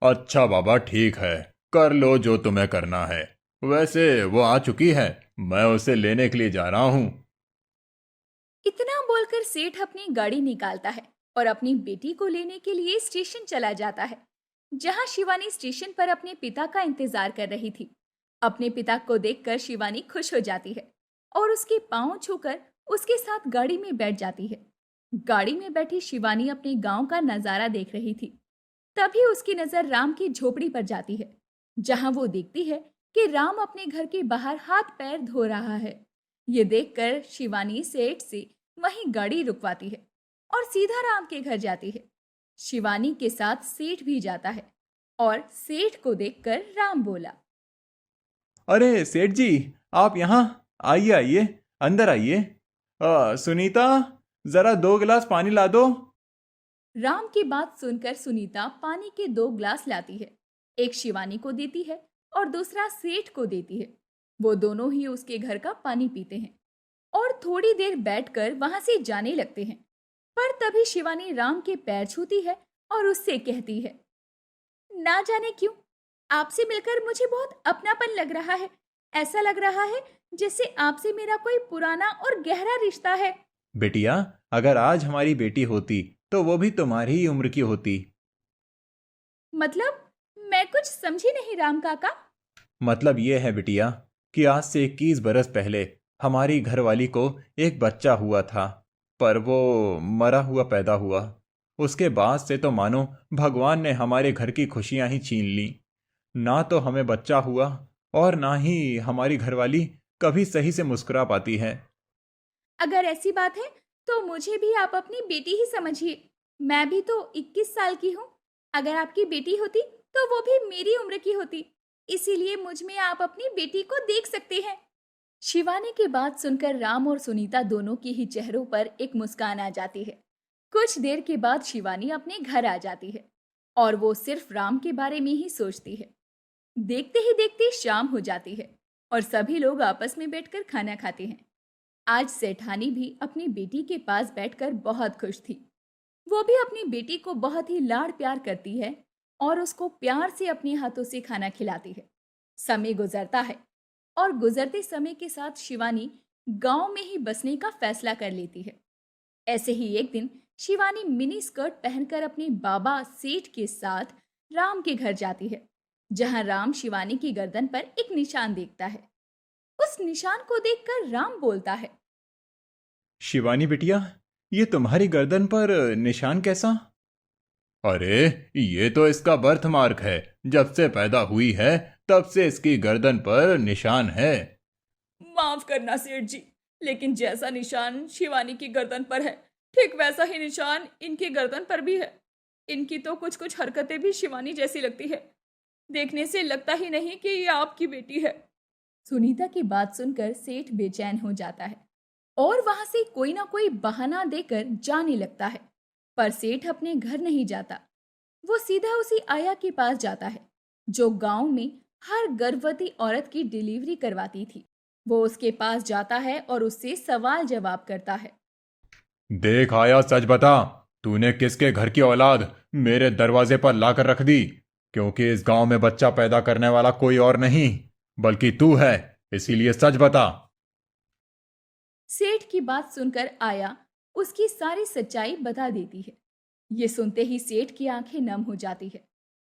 अच्छा बाबा, ठीक है, कर लो जो तुम्हें करना है। वैसे वो आ चुकी है, मैं उसे लेने के लिए जा रहा हूँ। इतना बोलकर सेठ अपनी गाड़ी निकालता है और अपनी बेटी को लेने के लिए स्टेशन चला जाता है, जहां शिवानी स्टेशन पर अपने पिता का इंतजार कर रही थी। अपने पिता को देखकर शिवानी खुश हो जाती है और उसके पांव छूकर उसके साथ गाड़ी में बैठ जाती है। गाड़ी में बैठी शिवानी अपने गांव का नजारा देख रही थी। तभी उसकी नजर राम की झोपड़ी पर जाती है, जहां वो देखती है कि राम अपने घर के बाहर हाथ पैर धो रहा है। ये देखकर शिवानी सेठ से वहीं गाड़ी रुकवाती है और सीधा राम के घर जाती है। शिवानी के साथ सेठ भी जाता है और सेठ को देखकर राम बोला, अरे सेठ जी, आप यहाँ आइए, आइए अंदर आइए। सुनीता, जरा 2 गिलास पानी ला दो। राम की बात सुनकर सुनीता पानी के 2 ग्लास लाती है। एक शिवानी को देती है और दूसरा सेठ को देती है। वो दोनों ही उसके घर का पानी पीते हैं और थोड़ी देर बैठकर वहां से जाने लगते हैं। पर तभी शिवानी राम के पैर छूती है और उससे कहती है, ना जाने क्यों आपसे मिलकर मुझे बहुत अपनापन लग रहा है। ऐसा लग रहा है जैसे आपसे मेरा कोई पुराना और गहरा रिश्ता है। बेटिया, अगर आज हमारी बेटी होती तो वो भी तुम्हारी ही उम्र की होती। मतलब मैं कुछ समझी नहीं राम काका। मतलब ये है बिटिया कि आज से 21 बरस पहले हमारी घरवाली को एक बच्चा हुआ था, पर वो मरा हुआ पैदा हुआ। उसके बाद से तो मानो भगवान ने हमारे घर की खुशियां ही छीन ली। ना तो हमें बच्चा हुआ और ना ही हमारी घरवाली कभी सही से मुस्कुरा पाती है। अगर ऐसी बात है तो मुझे भी आप अपनी बेटी ही समझिए। मैं भी तो 21 साल की हूँ। अगर आपकी बेटी होती तो वो भी मेरी उम्र की होती, इसीलिए मुझ में आप अपनी बेटी को देख सकते हैं। शिवानी की बात सुनकर राम और सुनीता दोनों के ही चेहरों पर एक मुस्कान आ जाती है। कुछ देर के बाद शिवानी अपने घर आ जाती है और वो सिर्फ राम के बारे में ही सोचती है। देखते ही देखते शाम हो जाती है और सभी लोग आपस में बैठकर खाना खाते हैं। आज सेठानी भी अपनी बेटी के पास बैठकर बहुत खुश थी। वो भी अपनी बेटी को बहुत ही लाड़ प्यार करती है और उसको प्यार से अपने हाथों से खाना खिलाती है। समय गुजरता है और गुजरते समय के साथ शिवानी गांव में ही बसने का फैसला कर लेती है। ऐसे ही एक दिन शिवानी मिनी स्कर्ट पहनकर अपने बाबा सेठ के साथ राम के घर जाती है, जहां राम शिवानी की गर्दन पर एक निशान देखता है। उस निशान को देखकर राम बोलता है, शिवानी बिटिया, ये तुम्हारी गर्दन पर निशान कैसा? अरे, ये तो इसका बर्थ मार्क है। जब से पैदा हुई है तब से इसकी गर्दन पर निशान है। माफ करना सेठ जी, लेकिन जैसा निशान शिवानी की गर्दन पर है, ठीक वैसा ही निशान इनकी गर्दन पर भी है। इनकी तो कुछ कुछ हरकतें भी शिवानी जैसी लगती है। देखने से लगता ही नहीं कि ये आपकी बेटी है। सुनीता की बात सुनकर सेठ बेचैन हो जाता है और वहां से कोई ना कोई बहाना देकर जाने लगता है। पर सेठ अपने घर नहीं जाता। वो सीधा उसी आया के पास जाता है जो गांव में हर गर्भवती औरत की डिलीवरी करवाती थी। वो उसके पास जाता है और उससे सवाल जवाब करता है। देख आया, सच बता, तूने किसके घर की औलाद मेरे दरवाजे पर लाकर रख दी? क्योंकि इस गांव में बच्चा पैदा करने वाला कोई और नहीं बल्कि तू है, इसीलिए सच बता। सेठ की बात सुनकर आया उसकी सारी सच्चाई बता देती है। ये सुनते ही सेठ की आंखें नम हो जाती है।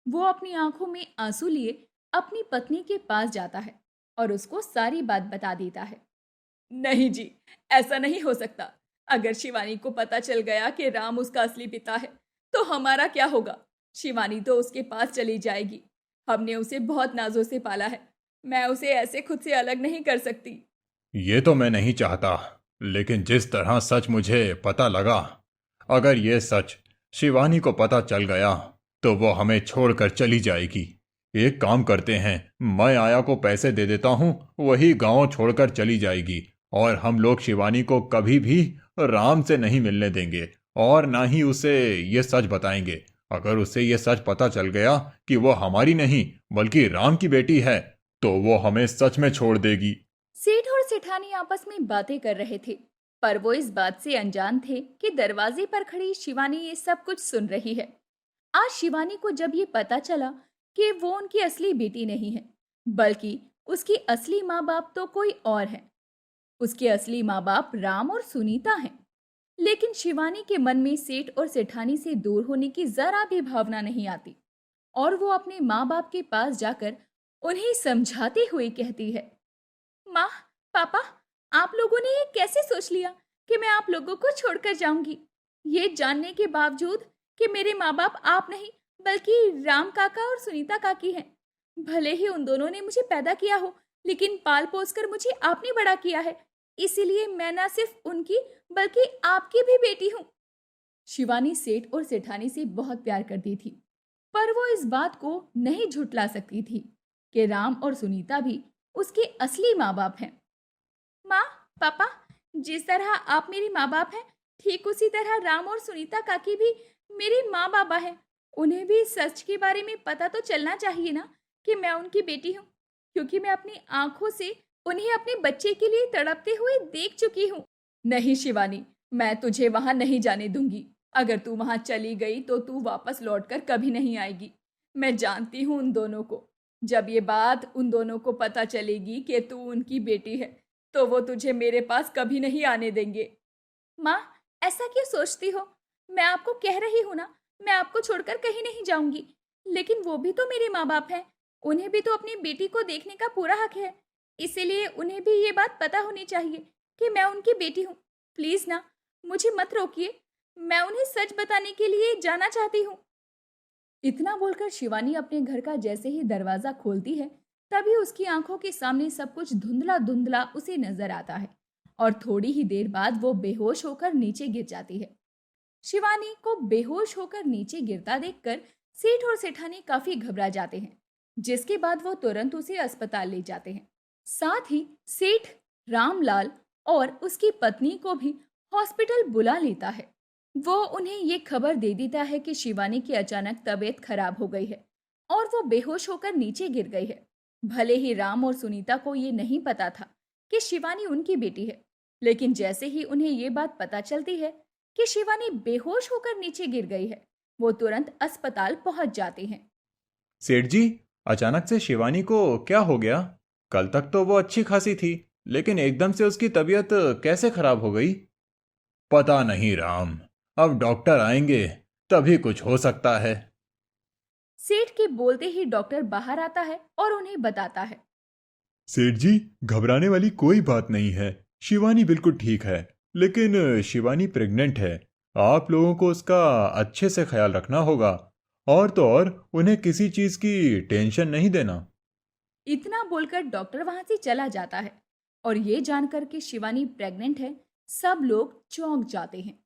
वो अपनी आंखों में आंसू लिए अपनी पत्नी के पास जाता है और उसको सारी बात बता देता है। नहीं जी, ऐसा नहीं हो सकता। अगर शिवानी को पता चल गया कि राम उसका असली पिता है तो हमारा क्या होगा? शिवानी तो उसके पास चली जाएगी। हमने उसे बहुत नाजों से पाला है। मैं उसे ऐसे खुद से अलग नहीं कर सकती। ये तो मैं नहीं चाहता, लेकिन जिस तरह सच मुझे पता लगा, अगर ये सच शिवानी को पता चल गया तो वो हमें छोड़कर चली जाएगी। एक काम करते हैं, मैं आया को पैसे दे देता हूँ, वही गांव छोड़कर चली जाएगी और हम लोग शिवानी को कभी भी राम से नहीं मिलने देंगे और ना ही उसे ये सच बताएंगे। अगर उसे ये सच पता चल गया कि वो हमारी नहीं बल्कि राम की बेटी है तो वो हमें सच में छोड़ देगी। सेठ और सेठानी आपस में बातें कर रहे थे, पर वो इस बात से अनजान थे कि दरवाजे पर खड़ी शिवानी ये सब कुछ सुन रही है। आज शिवानी को जब ये पता चला कि वो उनकी असली बेटी नहीं है बल्कि उसकी असली माँ बाप तो कोई और है। उसके असली माँ बाप राम और सुनीता हैं। लेकिन शिवानी के मन में सेठ और सेठानी से दूर होने की जरा भी भावना नहीं आती और वो अपने माँ बाप के पास जाकर उन्हें समझाते हुए कहती है, माँ, पापा, आप लोगों ने ये कैसे सोच लिया कि मैं आप लोगों को छोड़कर जाऊंगी? ये जानने के बावजूद कि मेरे माँ बाप आप नहीं बल्कि राम काका और सुनीता काकी हैं। भले ही उन दोनों ने मुझे पैदा किया हो, लेकिन पाल पोस कर मुझे आपने बड़ा किया है। इसीलिए मैं न सिर्फ उनकी बल्कि आपकी भी बेटी हूँ। शिवानी सेठ और सेठानी से बहुत प्यार करती थी, पर वो इस बात को नहीं झुठला सकती थी कि राम और सुनीता भी उसके असली माँ बाप हैं। माँ, पापा, जिस तरह आप मेरी माँ बाप हैं, ठीक उसी तरह राम और सुनीता काकी भी मेरे माँ बाबा हैं। उन्हें भी सच के बारे में पता तो चलना चाहिए ना कि मैं उनकी बेटी हूँ, क्योंकि मैं अपनी आंखों से उन्हें अपने बच्चे के लिए तड़पते हुए देख चुकी हूँ। नहीं शिवानी, मैं तुझे वहां नहीं जाने दूंगी। अगर तू वहां चली गई तो तू वापस लौटकर कभी नहीं आएगी। मैं जानती हूँ उन दोनों को। जब ये बात उन दोनों को पता चलेगी कि तू उनकी बेटी है तो वो तुझे मेरे पास कभी नहीं आने देंगे। माँ, ऐसा क्यों सोचती हो? मैं आपको कह रही हूँ ना, मैं आपको छोड़कर कहीं नहीं जाऊंगी। लेकिन वो भी तो मेरे माँ बाप हैं। उन्हें भी तो अपनी बेटी को देखने का पूरा हक है। इसीलिए उन्हें भी ये बात पता होनी चाहिए कि मैं उनकी बेटी हूँ। प्लीज ना, मुझे मत रोकिए। मैं उन्हें सच बताने के लिए जाना चाहती हूँ। इतना बोलकर शिवानी अपने घर का जैसे ही दरवाजा खोलती है, तभी उसकी आंखों के सामने सब कुछ धुंधला धुंधला उसे नजर आता है और थोड़ी ही देर बाद वो बेहोश होकर नीचे गिर जाती है। शिवानी को बेहोश होकर नीचे गिरता देखकर सेठ और सेठानी काफी घबरा जाते हैं, जिसके बाद वो तुरंत उसे अस्पताल ले जाते हैं। साथ ही सेठ रामलाल और उसकी पत्नी को भी हॉस्पिटल बुला लेता है। वो उन्हें ये खबर दे देता है कि शिवानी की अचानक तबीयत खराब हो गई है और वो बेहोश होकर नीचे गिर गई है। भले ही राम और सुनीता को ये नहीं पता था कि शिवानी उनकी बेटी है, लेकिन जैसे ही उन्हें ये बात पता चलती है कि शिवानी बेहोश होकर नीचे गिर गई है, वो तुरंत अस्पताल पहुंच जाते हैं। सेठ जी, अचानक से शिवानी को क्या हो गया? कल तक तो वो अच्छी खासी थी, लेकिन एकदम से उसकी तबीयत कैसे खराब हो गई? पता नहीं राम, अब डॉक्टर आएंगे तभी कुछ हो सकता है। सेठ के बोलते ही डॉक्टर बाहर आता है और उन्हें बताता है। सेठ जी, घबराने वाली कोई बात नहीं है। शिवानी बिल्कुल ठीक है, लेकिन शिवानी प्रेग्नेंट है। आप लोगों को उसका अच्छे से ख्याल रखना होगा, और तो और उन्हें किसी चीज की टेंशन नहीं देना। इतना बोलकर डॉक्टर वहां से चला जाता है और ये जानकर कि शिवानी प्रेग्नेंट है, सब लोग चौंक जाते हैं।